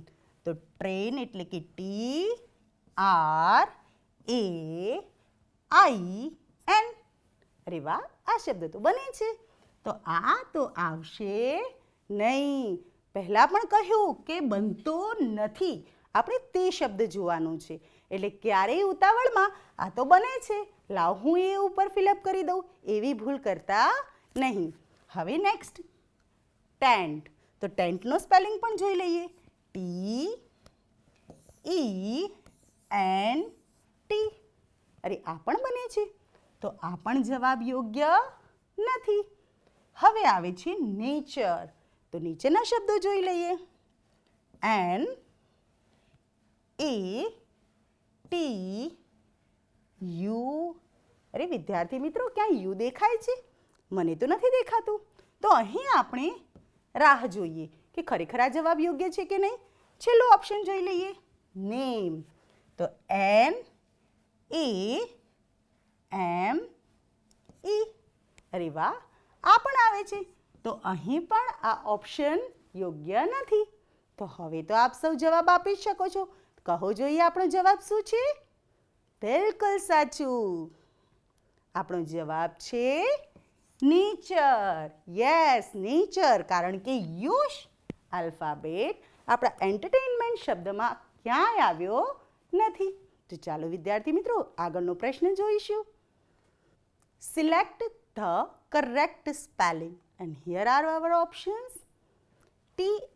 S1: તો ટ્રેન એટલે કે TRAIN. અરે વાહ, આ શબ્દ તો બને છે. તો આ તો આવશે નહીં. પહેલાં પણ કહ્યું કે બનતો નથી, આપણે તે શબ્દ જોવાનું છે. એટલે ક્યારેય ઉતાવળમાં આ તો બને છે, લાવ હું એ ઉપર ફિલઅપ કરી દઉં, એવી ભૂલ કરતા નહીં. હવે નેક્સ્ટ ટેન્ટ. તો ટેન્ટનો સ્પેલિંગ પણ જોઈ લઈએ. TENT. અરે આ પણ બને છે, તો આ પણ જવાબ યોગ્ય નથી. હવે આવે છે નેચર. તો નીચેના શબ્દો જોઈ લઈએ. NATU. અરે વિદ્યાર્થી મિત્રો, ક્યાં યુ દેખાય છે? મને તો નથી દેખાતું. તો અહીં આપણે રાહ જોઈએ કે ખરેખર આ જવાબ યોગ્ય છે કે નહીં. છેલ્લો ઓપ્શન જોઈ લઈએ, નેમ. તો NAME. અરે વાહ, આ પણ આવે છે. તો અહીં પણ આ ઓપ્શન યોગ્ય નથી. તો હવે તો આપ સૌ જવાબ આપી શકો છો. કહો જોઈએ આપણો જવાબ શું છે? બિલકુલ સાચું. આપણો જવાબ છે નેચર. Yes, nature. કારણ કે યુશ આલ્ફાબેટ આપણા એન્ટરટેઇનમેન્ટ શબ્દમાં ક્યાંય આવ્યો નથી. તો ચાલો વિદ્યાર્થી મિત્રો, આગળનો પ્રશ્ન જોઈશું. Select the correct spelling and here are our options. THOUSAND,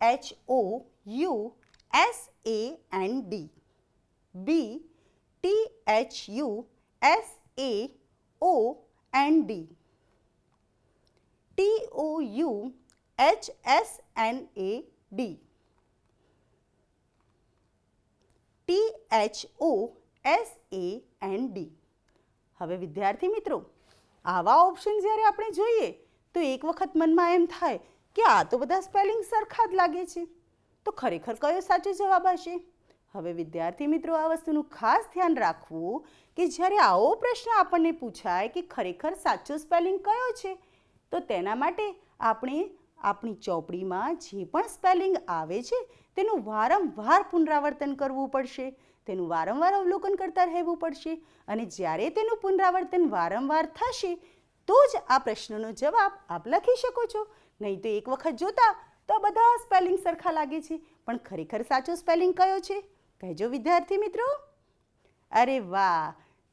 S1: B. THUSAOND, TOUHSNAD, THOSAND. હવે વિદ્યાર્થી મિત્રો, આવા ઓપ્શન જ્યારે આપણે જોઈએ તો એક વખત મનમાં એમ થાય કે આ તો બધા સ્પેલિંગ સરખા જ લાગે છે. તો ખરેખર કયો સાચો જવાબ હશે? હવે વિદ્યાર્થી મિત્રો આ વસ્તુનું ખાસ ધ્યાન રાખવું કે જ્યારે આવો પ્રશ્ન આપણને પૂછાય કે ખરેખર સાચો સ્પેલિંગ કયો છે, તો તેના માટે આપણે આપણી ચોપડીમાં જે પણ સ્પેલિંગ આવે છે તેનું વારંવાર પુનરાવર્તન કરવું પડશે, તેનું વારંવાર અવલોકન કરતા રહેવું પડશે અને જ્યારે તેનું પુનરાવર્તન વારંવાર થશે તો જ આ પ્રશ્નનો જવાબ આપ લખી શકો છો. નહીં તો એક વખત જોતા તો બધા સ્પેલિંગ સરખા લાગે છે, પણ ખરેખર સાચો સ્પેલિંગ કયો છે કહેજો વિદ્યાર્થી મિત્રો. અરે વાહ,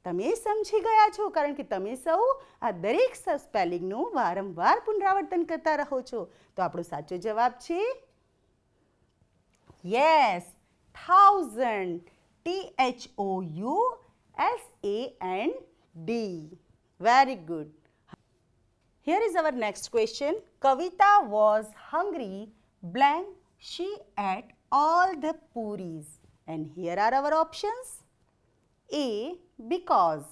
S1: તમે સમજી ગયા છો કારણ કે તમે સૌ આ દરેક સ્પેલિંગનું વારંવાર પુનરાવર્તન કરતા રહો છો. તો આપણો સાચો જવાબ છે yes, 1000, THOUSAND. Very good. Here is our next question. Kavita was hungry, blank, she ate all the puris. And here are our options. A, because.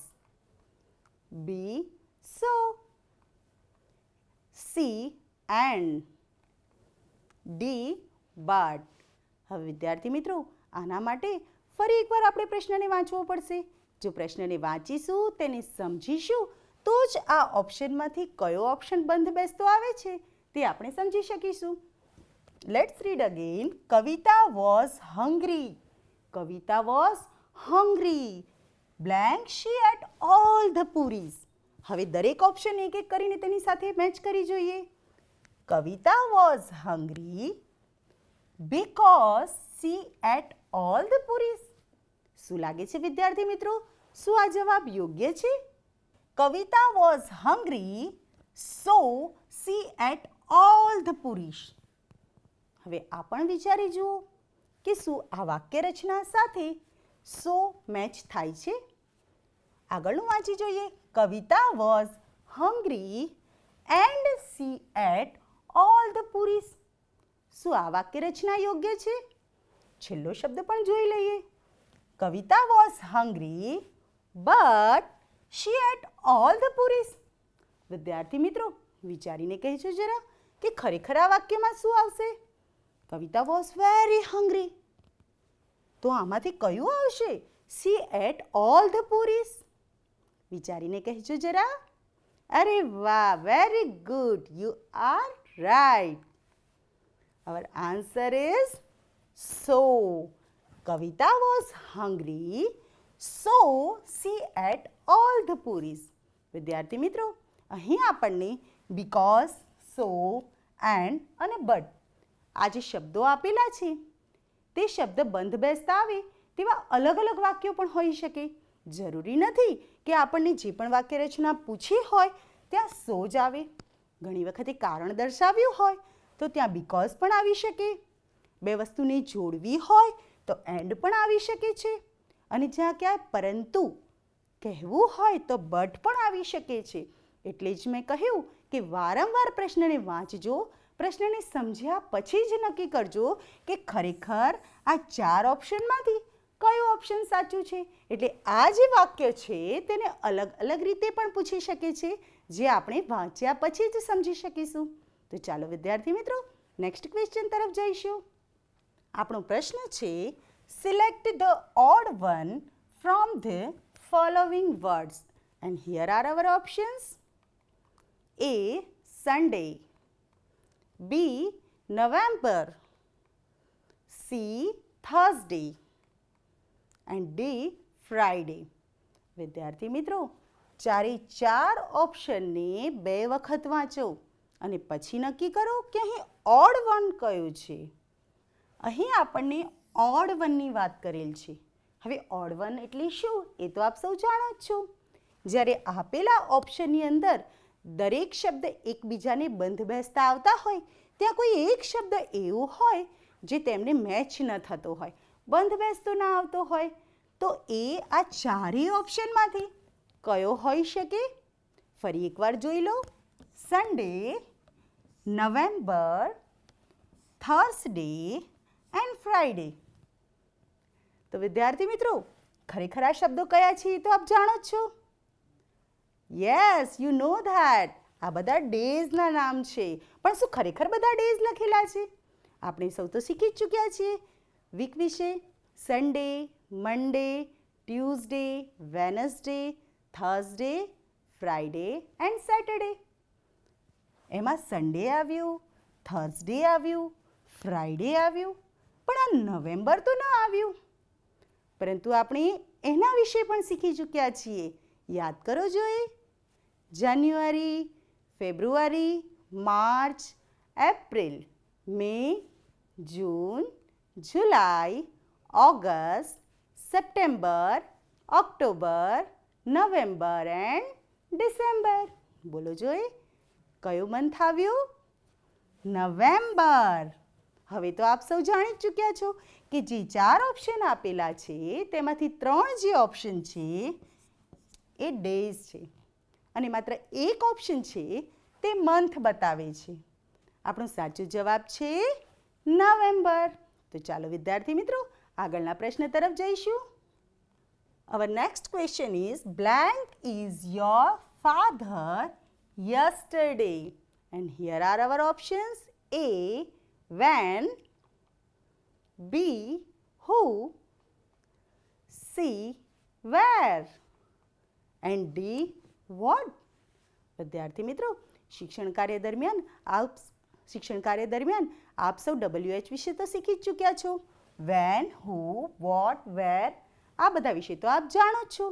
S1: B, so. C, and. D, but. હવે વિદ્યાર્થી મિત્રો આના માટે ફરી એકવાર આપણે પ્રશ્નને વાંચવો પડશે. જો પ્રશ્નને વાંચીશું, તેને સમજીશું, તો જ આ ઓપ્શનમાંથી કયો ઓપ્શન બંધ બેસતો આવે છે તે આપણે સમજી શકીશું. Let's read again. Kavita was hungry. Kavita was hungry. Blank she ate all the puris. હવે દરેક ઓપ્શન એક એક કરીને તેની સાથે મેચ કરી જોઈએ. Kavita was hungry because she ate all the puris. શું લાગે છે વિદ્યાર્થી મિત્રો, શું આ જવાબ યોગ્ય છે? કવિતા was hungry so she ate all the puris. હવે આ પણ વિચારી જુઓ કે શું આ વાક્ય રચના સાથે so મેચ થાય છે. આગળનું વાંચી જોઈએ. કવિતા was hungry and she ate all the puris. શું આ વાક્ય રચના યોગ્ય છે? છેલ્લો શબ્દ પણ જોઈ લઈએ. કવિતા was hungry but she ate all the puris. વિદ્યાર્થી મિત્રો વિચારીને કહેજો જરા કે ખરેખર આ વાક્યમાં શું આવશે? કવિતા was very hungry. તો આમાંથી કયું આવશે? She ate all the puris. વિચારીને કહેજો જરા. અરે વાહ, very good, you are right. Our answer is so. Kavita was hungry, so she ate all the puris. વિદ્યાર્થી મિત્રો અહીં આપણને because, so, and અને but આ જે શબ્દો આપેલા છે તે શબ્દ બંધ બેસતા આવે તેવા અલગ અલગ વાક્યો પણ હોઈ શકે. જરૂરી નથી કે આપણને જે પણ વાક્ય રચના પૂછી હોય ત્યાં so જ આવે. ઘણી વખતે કારણ દર્શાવ્યું હોય તો ત્યાં because પણ આવી શકે. બે વસ્તુને જોડવી હોય તો and પણ આવી શકે છે. અને જ્યાં ક્યાંય પરંતુ કહેવું હોય તો but પણ આવી શકે છે. એટલે જ મેં કહ્યું કે વારંવાર પ્રશ્નને વાંચજો, પ્રશ્નને સમજ્યા પછી જ નક્કી કરજો કે ખરેખર આ 4 ઓપ્શનમાંથી કયું ઓપ્શન સાચું છે. એટલે આ જે વાક્ય છે તેને અલગ અલગ રીતે પણ પૂછી શકે છે, જે આપણે વાંચ્યા પછી જ સમજી શકીશું. તો ચાલો વિદ્યાર્થી મિત્રો નેક્સ્ટ ક્વેશ્ચન તરફ જઈશું. આપણો પ્રશ્ન છે select the odd one from the following words and here are our options. A, Sunday. B, November. C, Thursday. And D, Friday. વિદ્યાર્થી મિત્રો ચારે 4 ઓપ્શનને 2 વખત વાંચો અને પછી નક્કી કરો કે અહીં ઓડ વન કયું છે. અહીં આપણને ઓડ વનની વાત કરેલ છે. હવે ઓડ વન એટલે શું એ તો આપ સૌ જાણો જ છો. જ્યારે આપેલા ઓપ્શનની અંદર દરેક શબ્દ એકબીજાને બંધ બેસતા આવતા હોય ત્યાં કોઈ એક શબ્દ એવો હોય જે તેમને મેચ ન થતો હોય, બંધ બેસતો ના આવતો હોય, તો એ આ ચારેય ઓપ્શનમાંથી કયો હોઈ શકે? ફરી એકવાર જોઈ લો. Sunday, November, Thursday and Friday. તો વિદ્યાર્થી મિત્રો ખરેખર આ શબ્દો કયા છે એ તો આપ જાણો જ છો. Yes, you know that. આ બધા ડેઝના નામ છે. પણ શું ખરેખર બધા ડેઝ લખેલા છે? આપણે સૌ તો શીખી જ ચૂક્યા છીએ વીક વિશે. Sunday, Monday, Tuesday, Wednesday, Thursday, Friday and Saturday. એમાં સન્ડે આવ્યું, થર્સડે આવ્યું, ફ્રાઈડે આવ્યું, પણ આ નવેમ્બર તો ન આવ્યું. પરંતુ આપણે એના વિશે પણ શીખી ચૂક્યા છીએ. યાદ કરો જોઈએ. January, February, March, April, May, June, July, August, September, October, November and December. બોલો જોઈએ, કયું મંથ આવ્યું? નવેમ્બર. હવે તો આપ સૌ જાણી ચૂક્યા છો કે જે 4 ઓપ્શન આપેલા છે તેમાંથી 3 જે ઓપ્શન છે એ ડેઝ છે અને માત્ર એક ઓપ્શન છે તે મંથ બતાવે છે. આપણો સાચો જવાબ છે નવેમ્બર. તો ચાલો વિદ્યાર્થી મિત્રો આગળના પ્રશ્ન તરફ જઈશું. Our next question is, blank is your father yesterday? And here are our options. A, when. B, who. C, where. And D, what. વિદ્યાર્થી મિત્રો, શિક્ષણ કાર્ય દરમિયાન આપ સૌ WH વિશે તો શીખી જ ચૂક્યા છો. when, who, what, where આ બધા વિશે તો આપ જાણો જ છો.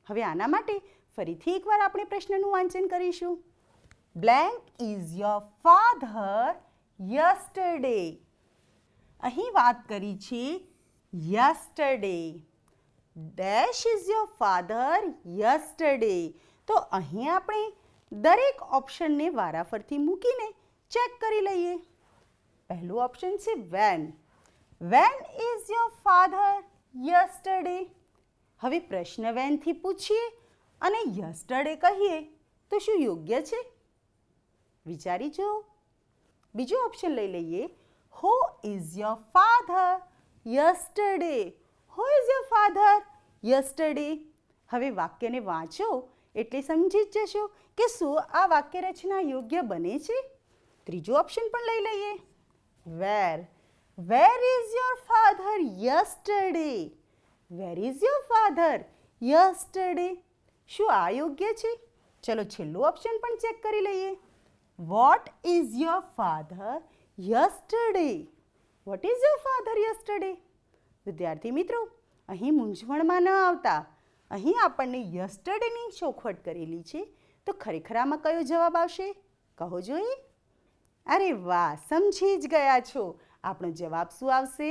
S1: હવે આના માટે ફરીથી એકવાર આપણે પ્રશ્નનું વાંચન કરીશું. Blank is your father yesterday. અહીં વાત કરી છે yesterday. Dash is your father yesterday. તો અહીં આપણે દરેક ઓપ્શનને વારાફરતી મૂકીને ચેક કરી લઈએ. પહેલું ઓપ્શન છે when. When is your father yesterday? હવે પ્રશ્ન when થી પૂછીએ અને yesterday કહીએ તો શું યોગ્ય છે? વિચારી જુઓ. બીજો ઓપ્શન લઈ લઈએ. Who is your father yesterday? Who is your father yesterday? હવે વાક્યને વાંચો એટલે સમજી જ જશો કે શું આ વાક્ય રચના યોગ્ય બને છે. ત્રીજો ઓપ્શન પણ લઈ લઈએ. Where. Where is your father yesterday? Where is your father yesterday? શું આ યોગ્ય છે? ચલો છેલ્લું ઓપ્શન પણ ચેક કરી લઈએ. What is your father yesterday? What is your father yesterday? વિદ્યાર્થી મિત્રો, અહીં મૂંઝવણમાં ન આવતા. અહીં આપણને યસ્ટરડેની ચોખવટ કરેલી છે, તો ખરેખર આમાં કયો જવાબ આવશે? કહો જોઈએ. અરે વાહ, સમજી જ ગયા છો. આપણો જવાબ શું આવશે?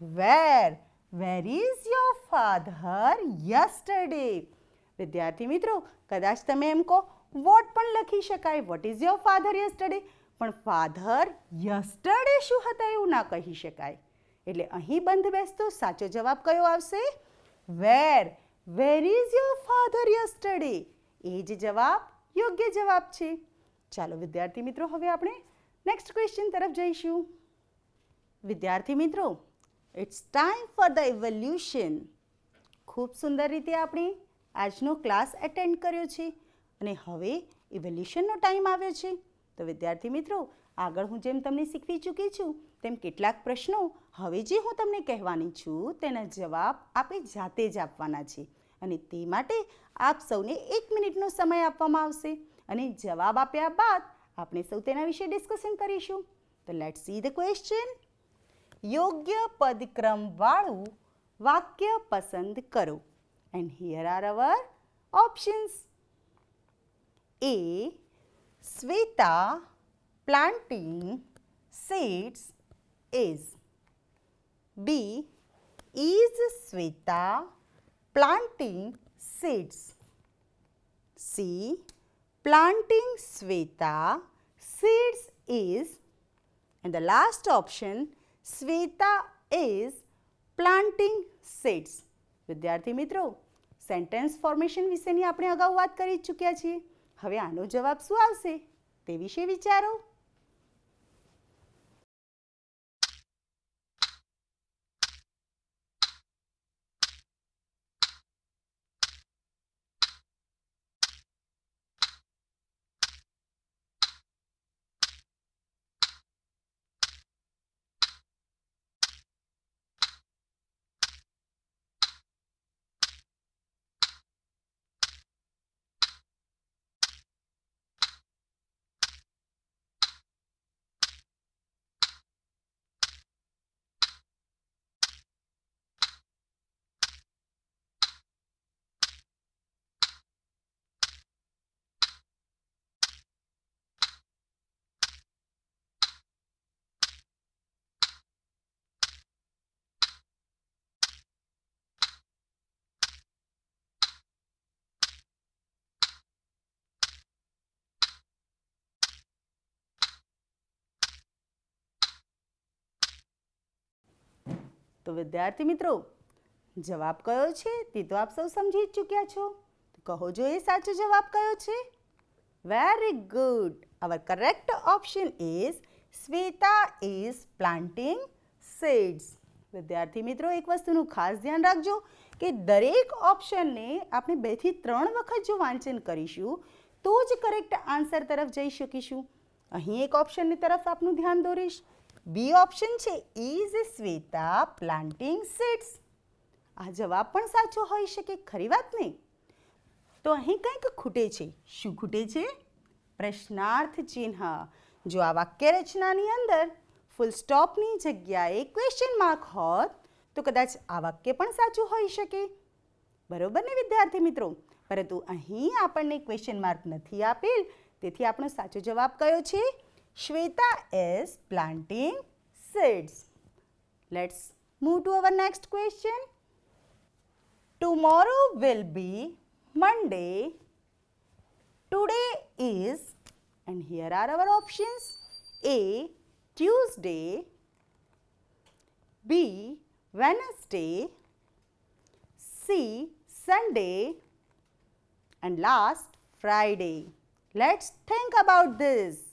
S1: Where. Where is your father yesterday? વિદ્યાર્થી મિત્રો, કદાચ તમે એમ કહો what પણ લખી શકાય. What is your father yesterday? પણ father yesterday શું હતા એવું ના કહી શકાય. એટલે અહીં બંધ બેસતો સાચો જવાબ કયો આવશે? Where. Where is your father yesterday? એ જ જવાબ યોગ્ય જવાબ છે. ચાલો વિદ્યાર્થી મિત્રો, હવે આપણે નેક્સ્ટ ક્વેશ્ચન તરફ જઈશું. વિદ્યાર્થી મિત્રો, it's time for the evolution. ખૂબ સુંદર રીતે આપણે આજનો ક્લાસ એટેન્ડ કર્યો છે અને હવે ઇવોલ્યુશનનો ટાઈમ આવ્યો છે. તો વિદ્યાર્થી મિત્રો, આગળ હું જેમ તમને શીખવી ચૂકી છું તેમ કેટલાક પ્રશ્નો હવે જે હું તમને કહેવાની છું તેના જવાબ આપણે જાતે જ આપવાના છે અને તે માટે આપ સૌને 1 મિનિટનો સમય આપવામાં આવશે અને જવાબ આપ્યા બાદ આપણે સૌ તેના વિશે ડિસ્કશન કરીશું. તો લેટ્સ સી ધ ક્વેશ્ચન. યોગ્ય પદક્રમવાળું વાક્ય પસંદ કરો. And here are our options. A. Sweta planting seeds is. B. Is Sweta planting seeds? C. Planting Sweta seeds is. And the last option, Sweta is planting seeds. વિદ્યાર્થી મિત્રો, sentence formation વિશેની આપણે અગાઉ વાત કરી ચૂક્યા છીએ. હવે આનો જવાબ શું આવશે તે વિશે વિચારો. તો વિદ્યાર્થી મિત્રો, જવાબ કયો છે તે તો આપ સૌ સમજી જ ચૂક્યા છો. કહો જો એ સાચો જવાબ કયો છે? Very good. Our correct option is Shweta is planting seeds. વિદ્યાર્થી મિત્રો, એક વસ્તુનું ખાસ ધ્યાન રાખજો કે દરેક ઓપ્શનને આપણે 2 થી 3 વખત જો વાંચન કરીશું તો જ કરેક્ટ આન્સર તરફ જઈ શકીશું. અહીં એક ઓપ્શનની તરફ આપનું ધ્યાન દોરીશ. બી ઓપ્શન છે, ઇઝ શ્વેતા પ્લાન્ટિંગ સીડ્સ. આ જવાબ પણ સાચો હોઈ શકે, ખરી વાત ને? તો અહીં કંઈક ખૂટે છે. શું ખૂટે છે? પ્રશ્નાર્થ ચિહ્ન. જો આ વાક્ય રચનાની અંદર ફૂલ સ્ટોપની જગ્યાએ ક્વેશ્ચન માર્ક હોત તો કદાચ આ વાક્ય પણ સાચું હોઈ શકે. બરોબર ને વિદ્યાર્થી મિત્રો? પરંતુ અહીં આપણને ક્વેશ્ચન માર્ક નથી આપેલ, તેથી આપણો સાચો જવાબ કયો છે? Shweta is planting seeds. Let's move to our next question. Tomorrow will be Monday. Today is, and here are our options: A. Tuesday, B. Wednesday, C. Sunday, and last Friday. Let's think about this.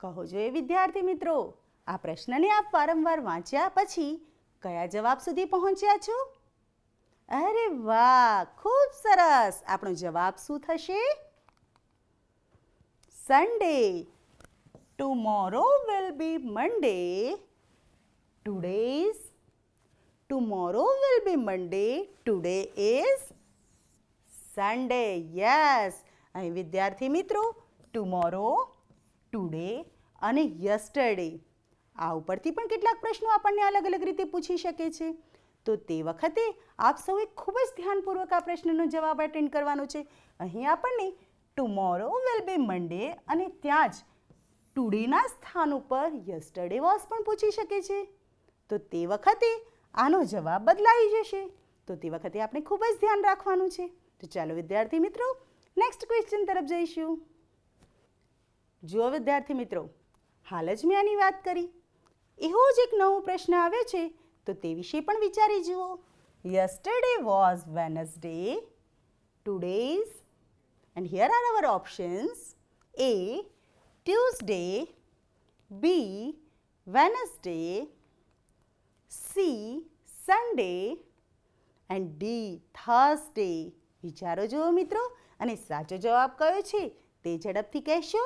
S1: કહો જો એ વિદ્યાર્થી મિત્રો, આ પ્રશ્નને આપ વારંવાર વાંચ્યા પછી કયા જવાબ સુધી પહોંચ્યા છો? અરે વાહ, ખૂબ સરસ. આપણો જવાબ શું થશે? Sunday. Tomorrow will be Monday. Today is. Tomorrow will be Monday. Today is Sunday. Yes. અહીં વિદ્યાર્થી મિત્રો, ટુમોરો, ટુડે અને યસ્ટરડે, આ ઉપરથી પણ કેટલાક પ્રશ્નો આપણને અલગ અલગ રીતે પૂછી શકે છે. તો તે વખતે આપ સૌએ ખૂબ જ ધ્યાનપૂર્વક આ પ્રશ્નનો જવાબ અટેન્ડ કરવાનો છે. અહીં આપણને ટુમોરો વિલ બી મંડે અને ત્યાં જ ટુડેના સ્થાન ઉપર યસ્ટરડે વોઝ પણ પૂછી શકે છે. તો તે વખતે આનો જવાબ બદલાઈ જશે. તો તે વખતે આપણે ખૂબ જ ધ્યાન રાખવાનું છે. તો ચાલો વિદ્યાર્થી મિત્રો, નેક્સ્ટ ક્વેશ્ચન તરફ જઈશું. જુઓ વિદ્યાર્થી મિત્રો, હાલ જ મેં આની વાત કરી, એવો જ એક નવો પ્રશ્ન આવ્યો છે, તો તે વિશે પણ વિચારી જુઓ. Yesterday was Wednesday. Today is, and here are our options: A. Tuesday, B. Wednesday, C. Sunday, and D. Thursday. વિચારો જુઓ મિત્રો, અને સાચો જવાબ કયો છે તે ઝડપથી કહેશો.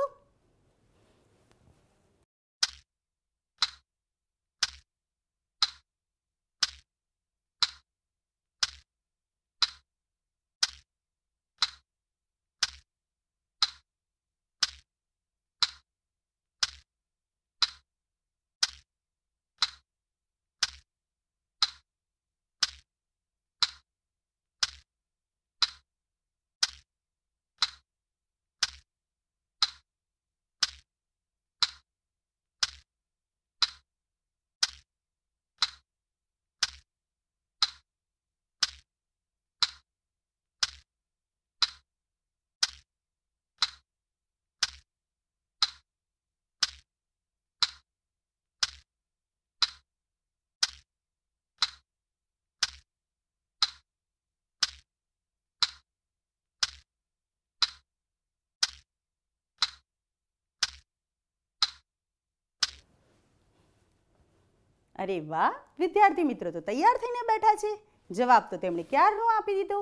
S1: અરે વાહ, વિદ્યાર્થી મિત્રો તો તૈયાર થઈને બેઠા છે. જવાબ તો તેમણે ક્યારનો આપી દીધો.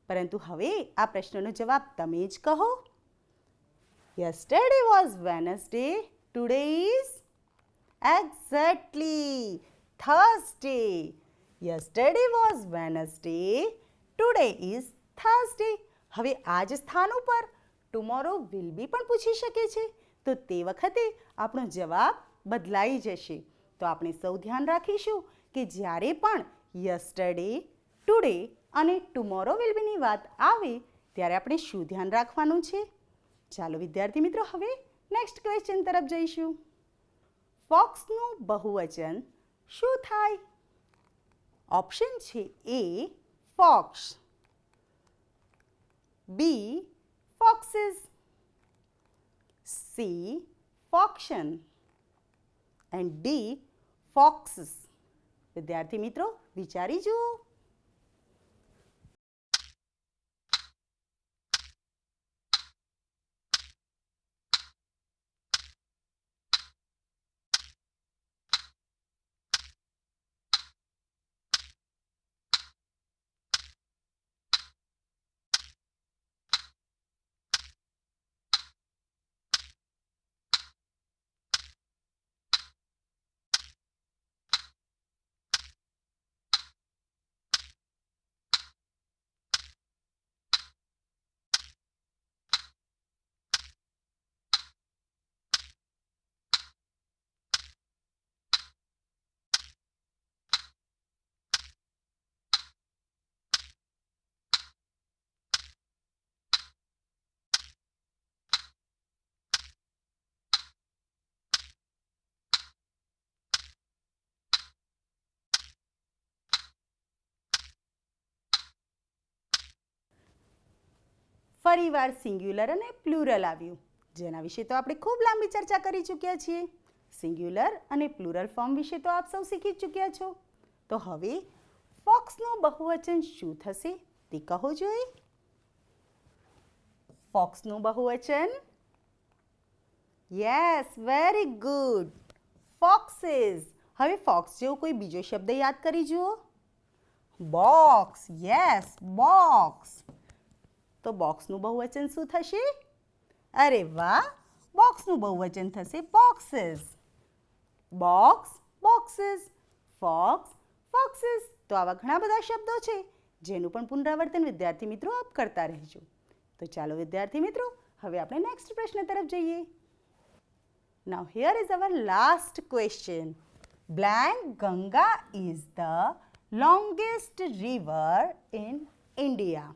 S1: પરંતુ હવે આ પ્રશ્નનો જવાબ તમે જ કહો. Yesterday was Wednesday. Today is exactly Thursday. Yesterday was Wednesday. Today is Thursday. હવે આ જ સ્થાન ઉપર ટુમોરો વિલ બી પણ પૂછી શકે છે. તો તે વખતે આપણો જવાબ બદલાઈ જશે. તો આપણે સૌ ધ્યાન રાખીશું કે જ્યારે પણ યસ્ટરડે, ટુડે અને ટુમોરો વિલ બીની વાત આવે ત્યારે આપણે શું ધ્યાન રાખવાનું છે? ચાલો વિદ્યાર્થી મિત્રો હવે નેક્સ્ટ ક્વેશ્ચન તરફ જઈશું. ફોક્સનું બહુવચન શું થાય? ઓપ્શન છે A fox, B foxes, C foxen and D foxes. વિદ્યાર્થી મિત્રો વિચારી જુઓ. ફરીવાર સિંગ્યુલર અને પ્લુરલ આવ્યું, જેના વિશે તો આપણે ખૂબ લાંબી ચર્ચા કરી ચૂક્યા છીએ. સિંગ્યુલર અને પ્લુરલ ફોર્મ વિશે તો આપ સૌ શીખી ચૂક્યા છો. તો હવે ફોક્સનું બહુવચન શું થશે તે કહો જોઈએ. ફોક્સનું બહુવચન, યસ, વેરી ગુડ, ફોક્સીસ. હવે ફોક્સ જેવો કોઈ બીજો શબ્દ યાદ કરી જુઓ. Box, yes, box. તો બોક્સનું બહુવચન શું થશે? અરે વાહ, બોક્સનું બહુવચન થશે boxes. Box, boxes, fox, foxes. તો આવા ઘણા બધા શબ્દો છે જેનું પણ પુનરાવર્તન વિદ્યાર્થી મિત્રો આપ કરતા રહેજો. તો ચાલો વિદ્યાર્થી મિત્રો હવે આપણે નેક્સ્ટ પ્રશ્ન તરફ જઈએ. Now here is our last question. Blank Ganga is the longest river in India.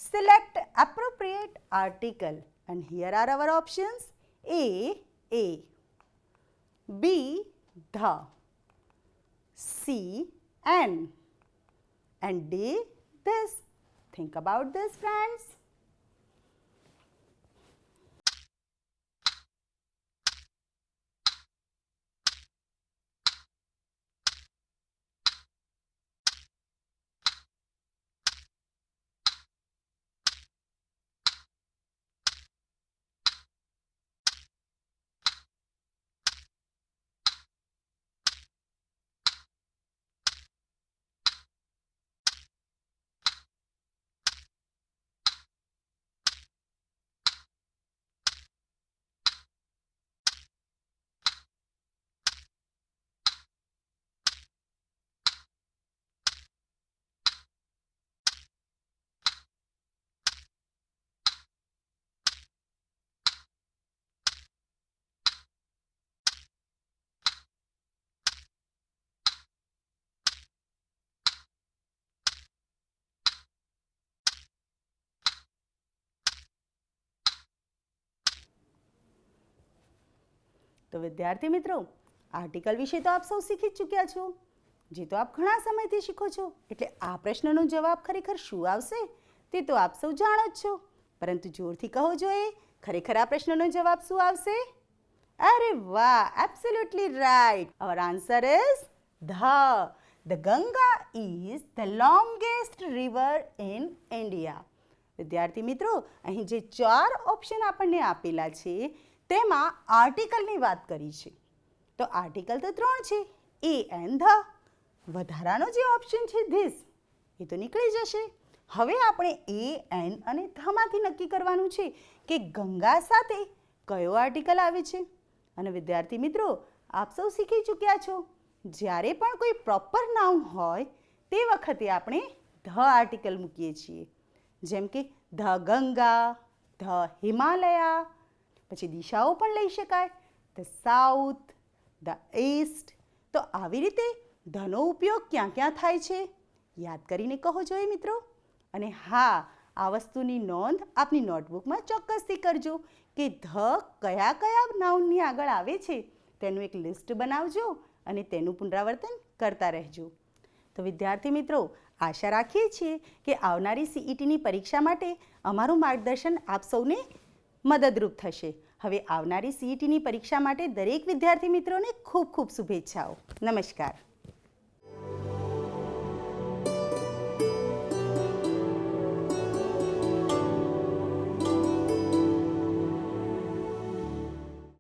S1: Select appropriate article and here are our options. A, B, the, C, an and D, this. Think about this, friends. તો વિદ્યાર્થી મિત્રો article વિશે તો આપ સૌ શીખી જ ચૂક્યા છો, જે તો આપ ઘણા સમયથી શીખો છો. એટલે આ પ્રશ્નનો જવાબ ખરેખર શું આવશે તે તો આપ સૌ જાણો જ છો. પરંતુ જોરથી કહો જોઈએ, ખરેખર આ પ્રશ્નનો જવાબ શું આવશે? અરે વાહ, absolutely right. Hour answer is the. The Ganga is the longest river in India. વિદ્યાર્થી મિત્રો અહીં જે 4 ઓપ્શન આપણને આપેલા છે તેમાં આર્ટિકલની વાત કરી છે. તો આર્ટિકલ તો 3 છે. AN the. વધારાનો જે ઓપ્શન છે ધીસ એ તો નીકળી જશે. હવે આપણે AN અને ધમાંથી નક્કી કરવાનું છે કે ગંગા સાથે કયો આર્ટિકલ આવે છે. અને વિદ્યાર્થી મિત્રો, આપ સૌ શીખી ચૂક્યા છો, જ્યારે પણ કોઈ પ્રોપર નાઉન હોય તે વખતે આપણે ધ આર્ટિકલ મૂકીએ છીએ. જેમ કે ધ ગંગા, ધ હિમાલયા, પછી દિશાઓ પણ લઈ શકાય, ધ સાઉથ, ધ ઈસ્ટ. તો આવી રીતે ધનો ઉપયોગ ક્યાં ક્યાં થાય છે યાદ કરીને કહો જોઈએ મિત્રો. અને હા, આ વસ્તુની નોંધ આપની નોટબુકમાં ચોક્કસથી કરજો કે ધ કયા કયા નાઉનની આગળ આવે છે તેનું એક લિસ્ટ બનાવજો અને તેનું પુનરાવર્તન કરતા રહેજો. તો વિદ્યાર્થી મિત્રો, આશા રાખીએ છીએ કે આવનારી CETની પરીક્ષા માટે અમારું માર્ગદર્શન આપ સૌને મદદરૂપ થશે. હવે આવનારી CETની પરીક્ષા માટે દરેક વિદ્યાર્થી મિત્રોને ખૂબ ખૂબ શુભેચ્છાઓ. નમસ્કાર.